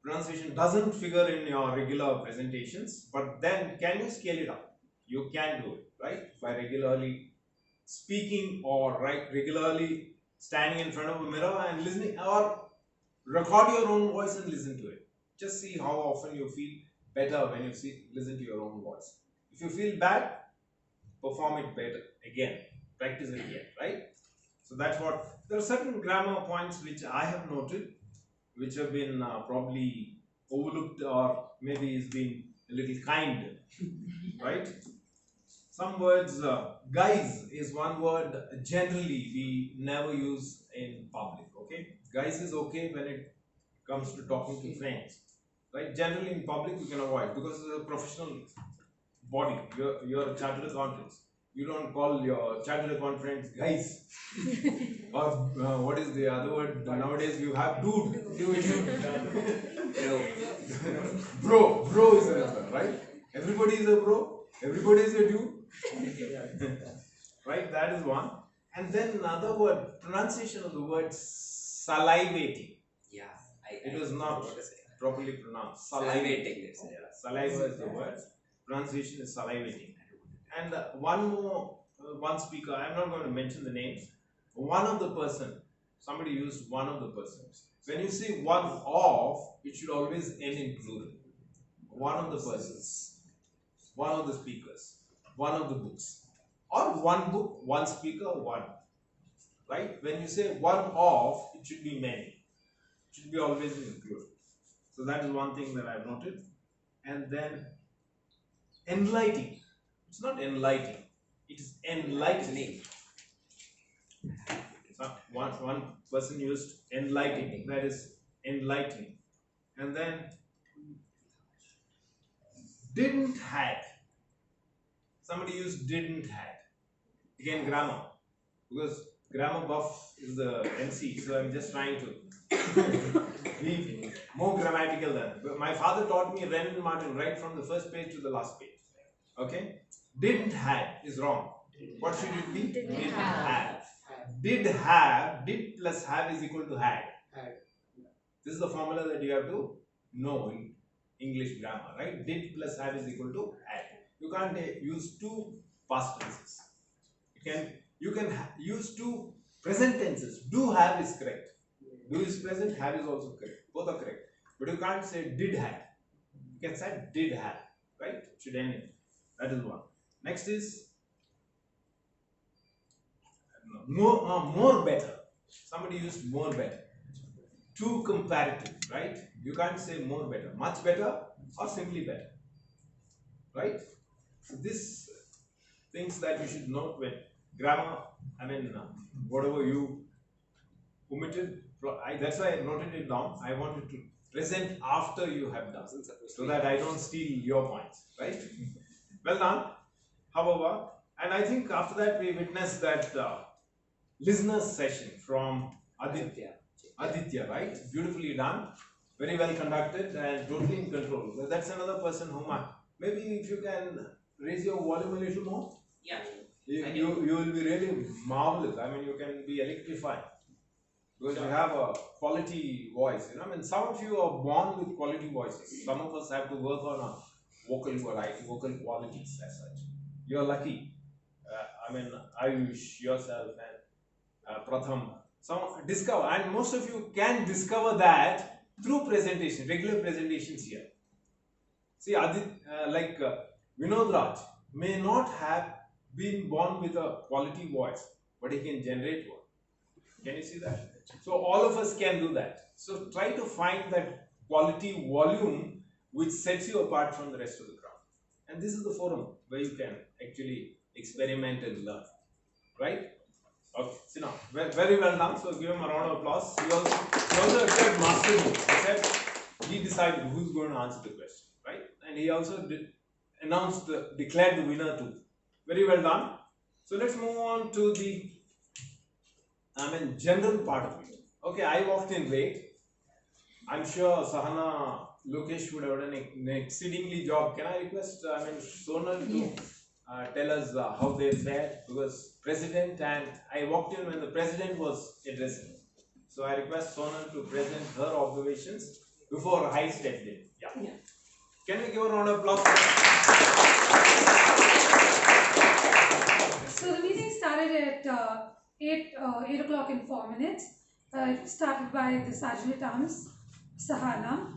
Pronunciation doesn't figure in your regular presentations, but then can you scale it up? You can do it, right? By regularly speaking or regularly standing in front of a mirror and listening, or record your own voice and listen to it. Just see how often you feel better when you listen to your own voice. If you feel bad, perform it better again. Practice it again, right? So that's what, there are certain grammar points which I have noted, which have been probably overlooked or maybe is being a little kind, right? Some words, guys is one word generally we never use in public, okay? Guys is okay when it comes to talking to friends, right? Generally in public you can avoid because it's a professional body. You're a chartered accountant. You don't call your chartered accountant friends guys. Or what is the other word? Nowadays you have dude. Bro is another, right? Everybody is a bro. Everybody is a dude. Right? That is one. And then another word, pronunciation of the word salivating. Yeah. It was not properly pronounced. Salivating. Saliva is the word. Pronunciation is salivating. And one speaker, I'm not going to mention the names. One of the person, somebody used one of the persons. When you say one of, it should always end in plural. One of the persons, one of the speakers, one of the books, or one book, one speaker, one. Right? When you say one of, it should be many. It should be always in plural. So that is one thing that I've noted. And then enlightening. It's not enlightening. It is enlightening. One person used enlightening. That is enlightening. And then didn't had. Somebody used didn't had. Again, grammar. Because grammar buff is the MC, so I'm just trying to be more grammatical than. My father taught me Ren and Martin right from the first page to the last page. Okay? Didn't had is wrong. What should it be? Didn't have. Did have, did plus have is equal to had. This is the formula that you have to know in English grammar, right? Did plus have is equal to had. You can't use two past tenses. You can use two present tenses. Do have is correct. Do is present, have is also correct. Both are correct. But you can't say did have. You can say did have, right? Should end it. That is one. Next is more better. Somebody used more better. Too comparative, right? You can't say more better. Much better or simply better. Right? So this things that you should note when grammar, whatever you omitted, that's why I noted it down. I wanted to present after you have done, so that I don't steal your points, right? Well done. However, and I think after that we witnessed that listeners session from Aditya, right? Beautifully done, very well conducted, and totally in control. So that's another person whom maybe if you can raise your volume a little more. Yeah. You will be really marvelous. I mean, you can be electrifying because you have a quality voice. I mean, some of you are born with quality voices. Some of us have to work on our vocal variety, vocal qualities as such. You are lucky. I mean, Ayush, yourself, and Pratham. Some discover, and most of you can discover that through presentation, regular presentations here. See, Vinod Raj may not have been born with a quality voice, but he can generate one. Can you see that? So all of us can do that. So try to find that quality volume which sets you apart from the rest of the crowd. And this is the forum where you can actually experiment and learn. Right? Okay, so now, very well done. So give him a round of applause. He also appeared masterly, except he decided who's going to answer the question, right? And he also declared the winner too. Very well done. So let's move on to the, general part of it. Okay, I walked in late. I'm sure Sahana, Lokesh would have done an exceedingly job. Can I request, Sonal to tell us how they fared? Because President, and I walked in when the President was addressing. So I request Sonal to present her observations before I stepped in. Yeah. Can we give a round of applause? So the meeting started at 8 o'clock in 4 minutes. It started by the Sergeant at Arms, Sahana.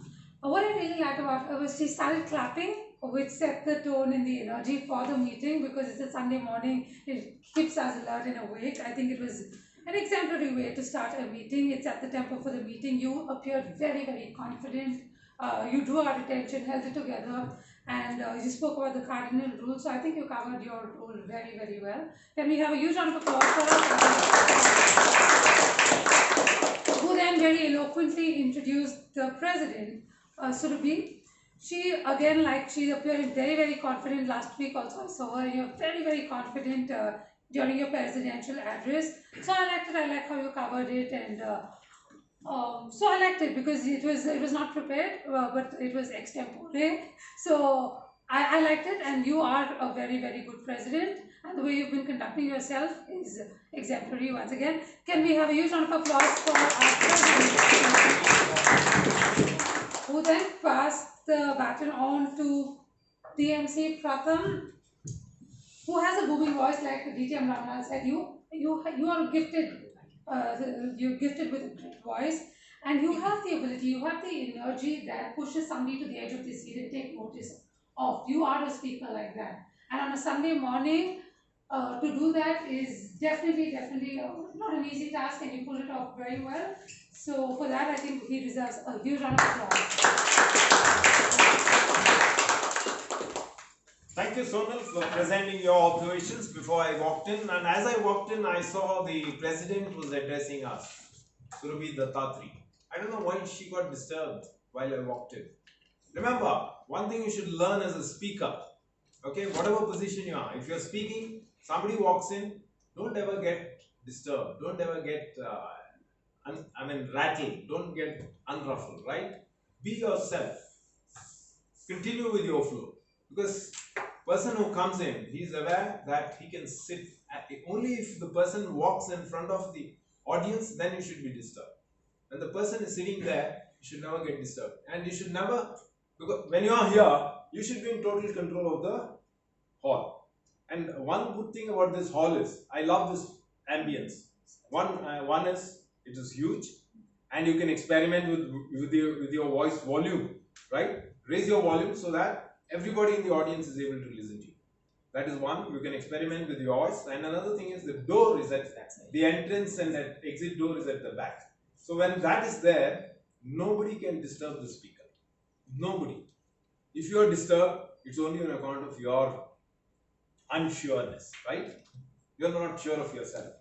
What I really liked about her was she started clapping, which set the tone and the energy for the meeting, because it's a Sunday morning. It keeps us alert and awake. I think it was an exemplary way to start a meeting. It set the tempo for the meeting. You appeared very, very confident. You drew our attention, held it together, and you spoke about the cardinal rules. So I think you covered your role very, very well. Can we have a huge round of applause for us? Who then very eloquently introduced the president, Surabhi. She again, she appeared very, very confident last week also. I saw her. You're very, very confident during your presidential address. So I liked it. I like how you covered it, and so I liked it because it was not prepared, but it was extempore. So I liked it, and you are a very, very good president, and the way you've been conducting yourself is exemplary once again. Can we have a huge round of applause for our president, who then passed the baton on to DMC Pratham, who has a booming voice, like DTM Ramanal said. You are gifted. You're gifted with a great voice, and you have the ability, you have the energy that pushes somebody to the edge of the seat and take notice of. You are a speaker like that, and on a Sunday morning, to do that is definitely not an easy task, and you pulled it off very well. So for that, I think he deserves a huge round of applause. Thank you, Sonal, for presenting your observations before I walked in. And as I walked in, I saw the president was addressing us, Surabhi Dattatri. I don't know why she got disturbed while I walked in. Remember, one thing you should learn as a speaker, okay, whatever position you are, if you're speaking, somebody walks in, don't ever get disturbed, don't ever get, rattled, don't get unruffled, right? Be yourself. Continue with your flow. Because person who comes in, he is aware that he can sit, only if the person walks in front of the audience, then you should be disturbed. When the person is sitting there, you should never get disturbed. And you should never, because when you are here, you should be in total control of the hall. And one good thing about this hall is, I love this ambience. One is, it is huge, and you can experiment with your voice volume, right? Raise your volume so that everybody in the audience is able to listen to you. That is one, you can experiment with your voice. And another thing is, the door is at the entrance, and that exit door is at the back. So when that is there, nobody can disturb the speaker. Nobody. If you are disturbed, it's only on account of your unsureness, right? You're not sure of yourself.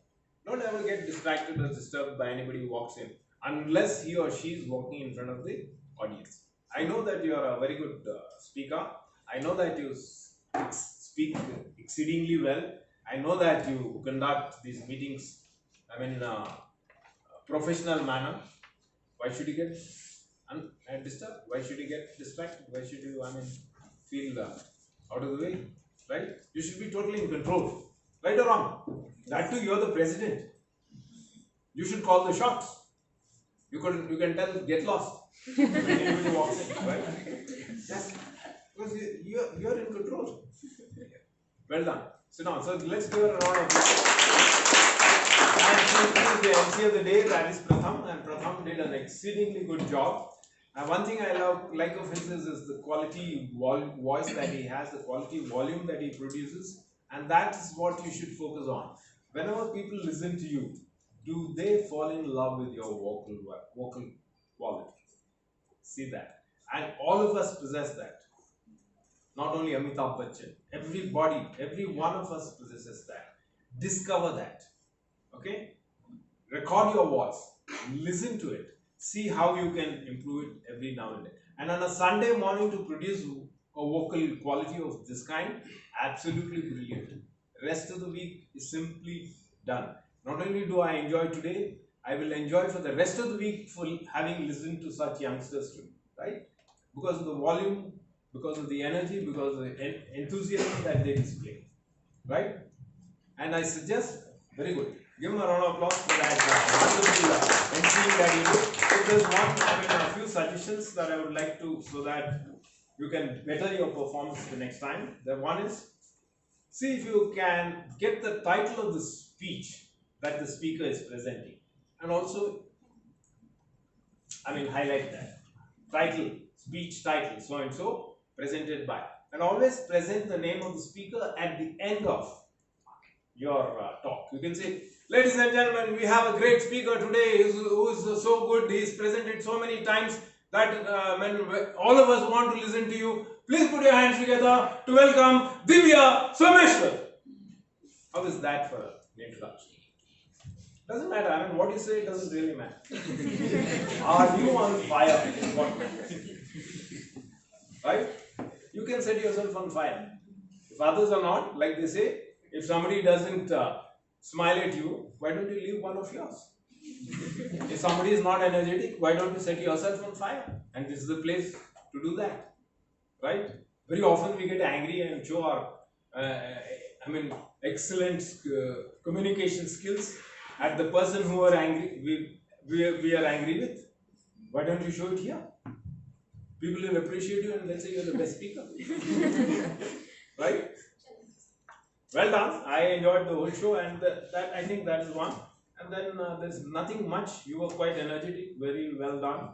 Don't ever get distracted or disturbed by anybody who walks in, unless he or she is walking in front of the audience. I know that you are a very good speaker. I know that you speak exceedingly well. I know that you conduct these meetings, in a professional manner. Why should you get disturbed? Why should you get distracted? Why should you, feel out of the way? Right? You should be totally in control. Right or wrong? That too, you're the president. You should call the shots. You can tell, get lost. When anybody walks in, right? Yes. Because you're in control. Well done. So now, let's give her a round of applause. And she is the MC of the day, that is Pratham, and Pratham did an exceedingly good job. And one thing I like of his is the quality voice that he has, the quality volume that he produces, and that is what you should focus on. Whenever people listen to you, do they fall in love with your vocal quality? See that. And all of us possess that. Not only Amitabh Bachchan, everybody, every one of us possesses that. Discover that. Okay? Record your voice. Listen to it. See how you can improve it every now and then. And on a Sunday morning to produce a vocal quality of this kind, absolutely brilliant. Rest of the week is simply done. Not only do I enjoy today, I will enjoy for the rest of the week for having listened to such youngsters too, right? Because of the volume, because of the energy, because of the enthusiasm that they display, right? And I suggest, very good, give them a round of applause for that wonderful emceeing that you do. If there's a few suggestions that I would like to, so that you can better your performance the next time. The one is, see if you can get the title of the speech that the speaker is presenting, and also, highlight that title, speech title, so and so, presented by, and always present the name of the speaker at the end of your talk. You can say, ladies and gentlemen, we have a great speaker today who is so good, he is presented so many times that all of us want to listen to you. Please put your hands together to welcome Divya Someshwar. How is that for an introduction? Doesn't matter. What you say doesn't really matter. Are you on fire? Is what matters. Right? You can set yourself on fire. If others are not, like they say, if somebody doesn't smile at you, why don't you leave one of yours? If somebody is not energetic, why don't you set yourself on fire? And this is the place to do that. Right? Very often we get angry and show our, excellent communication skills at the person who are angry, we are angry with. Why don't you show it here? People will appreciate you and they'll say you're the best speaker. Right? Well done. I enjoyed the whole show, and I think that is one. And then there's nothing much. You were quite energetic. Very well done.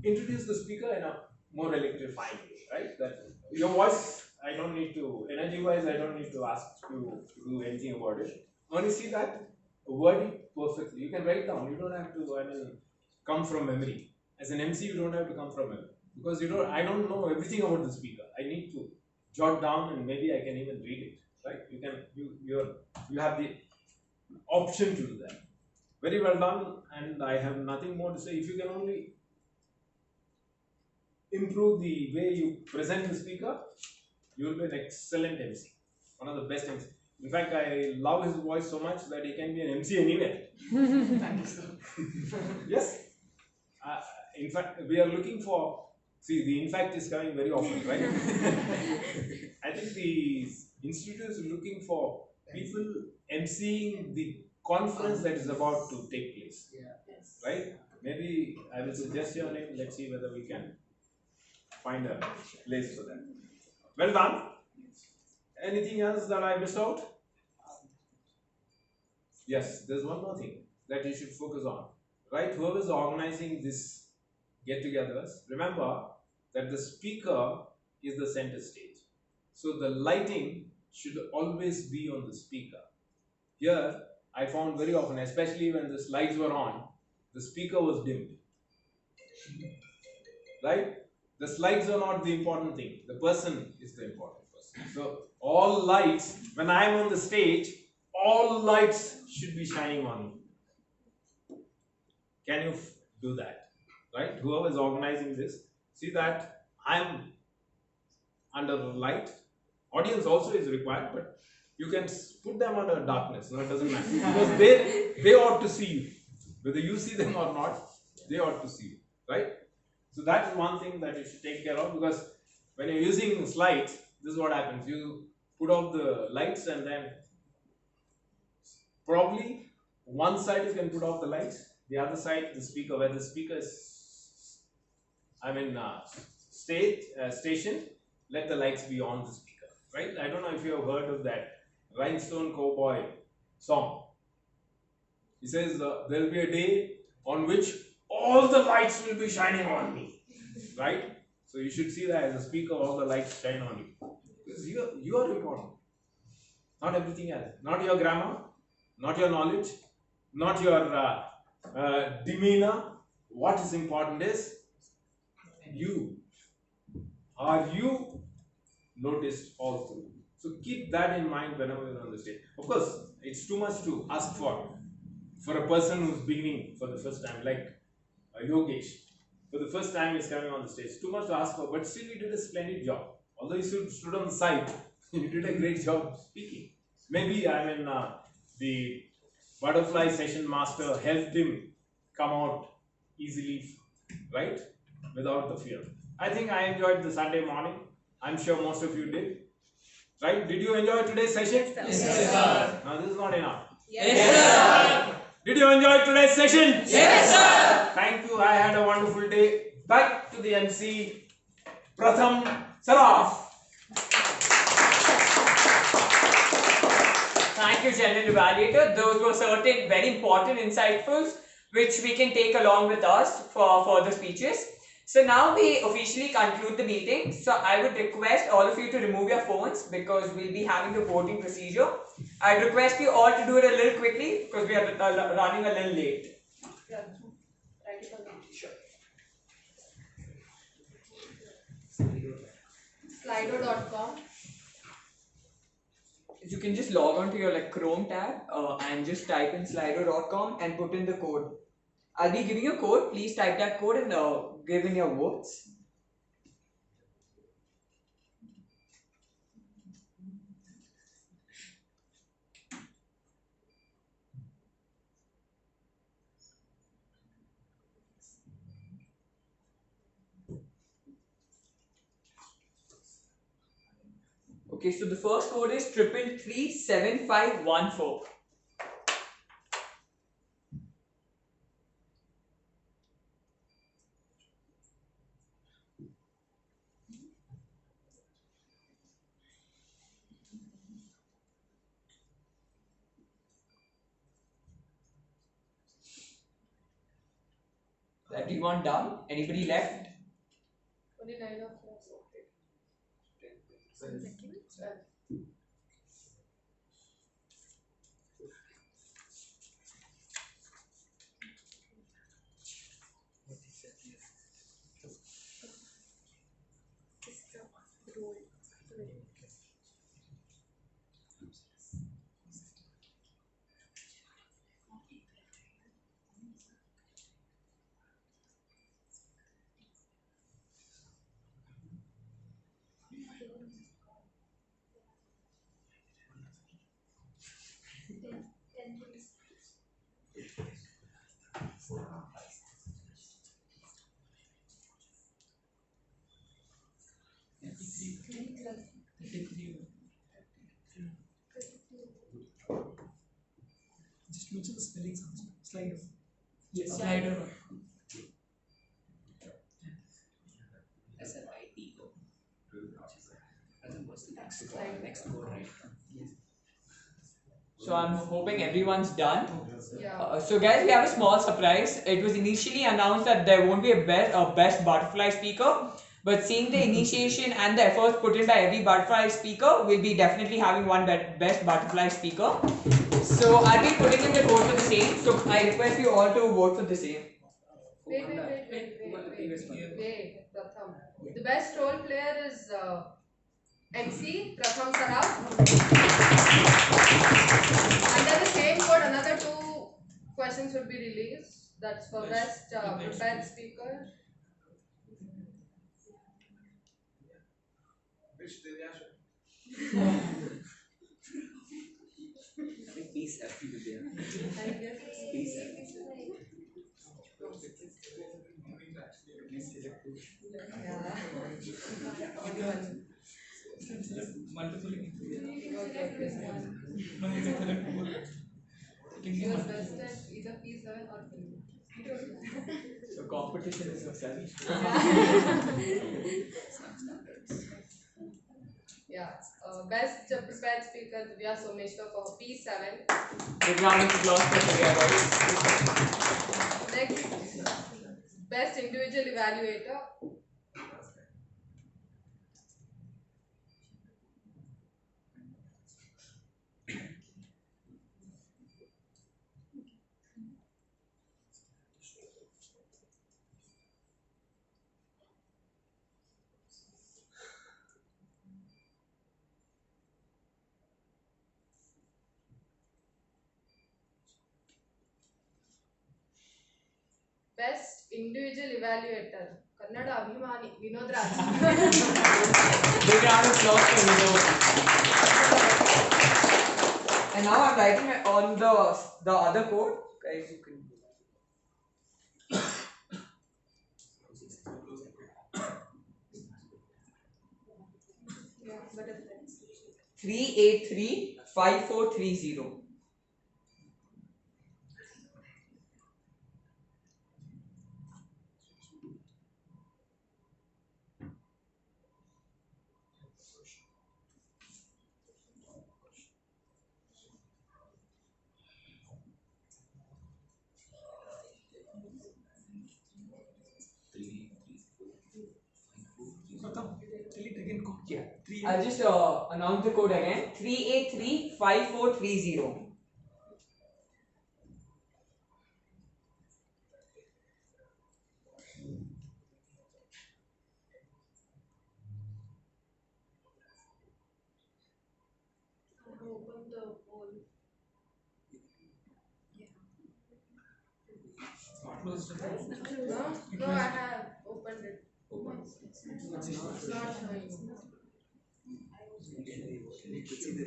Introduce the speaker in a more electrifying way, right? That your voice, I don't need to, energy-wise, I don't need to ask you to do anything about it. Only see that, word it perfectly. You can write down. You don't have to, come from memory. As an MC, you don't have to come from memory, because I don't know everything about the speaker. I need to jot down, and maybe I can even read it. Right? You have the option to do that. Very well done, and I have nothing more to say. If you can only improve the way you present the speaker, you will be an excellent MC. One of the best MC. In fact, I love his voice so much that he can be an MC anywhere. Thank you, sir. Yes. In fact, we are looking for. See, the in fact is coming very often, right? I think the institute is looking for people emceeing the conference that is about to take place. Right? Maybe I will suggest your name. Let's see whether we can find a place for that. Well done. Anything else that I missed out? Yes, there's one more thing that you should focus on. Right? Whoever is organizing this get-togethers, remember that the speaker is the center stage. So the lighting should always be on the speaker. Here, I found very often, especially when the slides were on, the speaker was dimmed. Right? The slides are not the important thing. The person is the important person. So all lights, when I am on the stage, all lights should be shining on me. Can you do that? Right? Whoever is organizing this, see that I am under the light Audience also is required, but you can put them under darkness. No, it doesn't matter because they ought to see you, whether you see them or not. They ought to see you, right? So that is one thing that you should take care of, because when you're using slides, this is what happens. You put off the lights and then probably one side you can put off the lights, the other side the speaker, where the speaker is, station, let the lights be on the speaker, right? I don't know if you have heard of that Rhinestone Cowboy song. He says there will be a day on which all the lights will be shining on me, right? So you should see that as a speaker, all the lights shine on you, because you are important, not everything else, not your grammar, not your knowledge, not your demeanor. What is important is you. Are you noticed all through? So keep that in mind whenever you're on the stage. Of course, it's too much to ask for a person who's beginning for the first time, like Yogesh. For the first time he's coming on the stage. Too much to ask for, but still you did a splendid job. Although you stood on the side, you did a great job speaking. Maybe the butterfly session master helped him come out easily, right? Without the fear. I think I enjoyed the Sunday morning. I'm sure most of you did. Right? Did you enjoy today's session? Yes, sir. Now this is not enough. Yes, sir. Did you enjoy today's session? Yes, sir. Thank you. I had a wonderful day. Back to the MC, Pratham Saraf. Thank you, General Evaluator. Those were certain very important insightfuls which we can take along with us for further speeches. So now we officially conclude the meeting. So I would request all of you to remove your phones because we'll be having the voting procedure. I'd request you all to do it a little quickly because we are running a little late. Sure. Slido.com. You can just log on to your Chrome tab and just type in slido.com and put in the code. I'll be giving you a code. Please type that code and give in your votes. Okay, so the first code is 3337514. Everyone done? Anybody left? Only 9 of us. Just mention the spellings. Slido. Yes, Slido. SLIDO. What's the next code, right? So I'm hoping everyone's done. Yeah. So guys, we have a small surprise. It was initially announced that there won't be a best butterfly speaker, but seeing the initiation and the efforts put in by every butterfly speaker, we'll be definitely having one best butterfly speaker. So I'll be putting in the vote for the same. So I request you all to vote for the same. Wait, Pratham. The best role player is MC Pratham Saraf. Under the same code, another 2 questions would be released. That's for best prepared speaker. Peace everywhere. Peace everywhere. Multiple. Yours best at either P7 or P. So competition is success. Yeah. Best prepared speaker Divya Someshwar for P7. Big round of applause for Divya, guys. Next, best individual evaluator. Best individual evaluator. Kannada Abhimani Vinod Raj. Big round of applause for Vinod. And now I'm writing on the other code. Guys, you can. Yeah, butterfly. 3835430. Yeah. I'll just announce the code again. 3835430. Open the poll. No, I have opened it. It's not showing. You could see the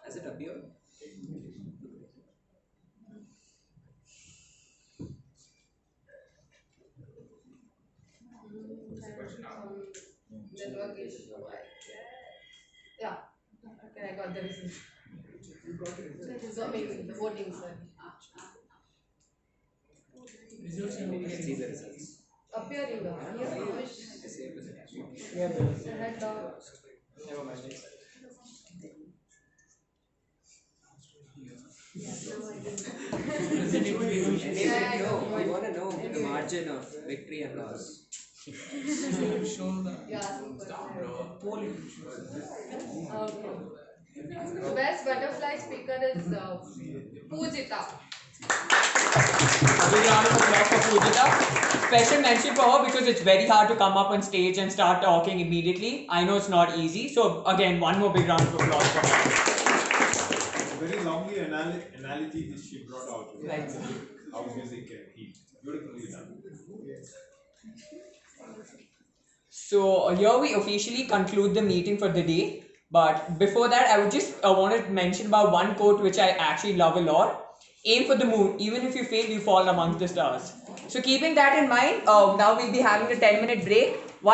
Has it appeared? Network issue. Yeah. Okay, I got the result. So, I mean, the voting, sir. See the results. Appearing here. Yeah, Headlock. never mind. We want to know the margin of victory and loss. Okay. The best butterfly speaker is Pujita. A big round of applause for Pujita. Special mention for her because it's very hard to come up on stage and start talking immediately. I know it's not easy. So again, one more big round of applause for her. Very lovely analogy that she brought out. Thanks. How music can heat. Beautifully done. So here we officially conclude the meeting for the day. But before that, I would just want to mention about one quote which I actually love a lot. Aim for the moon. Even if you fail, you fall amongst the stars. So keeping that in mind, now we'll be having a 10-minute break.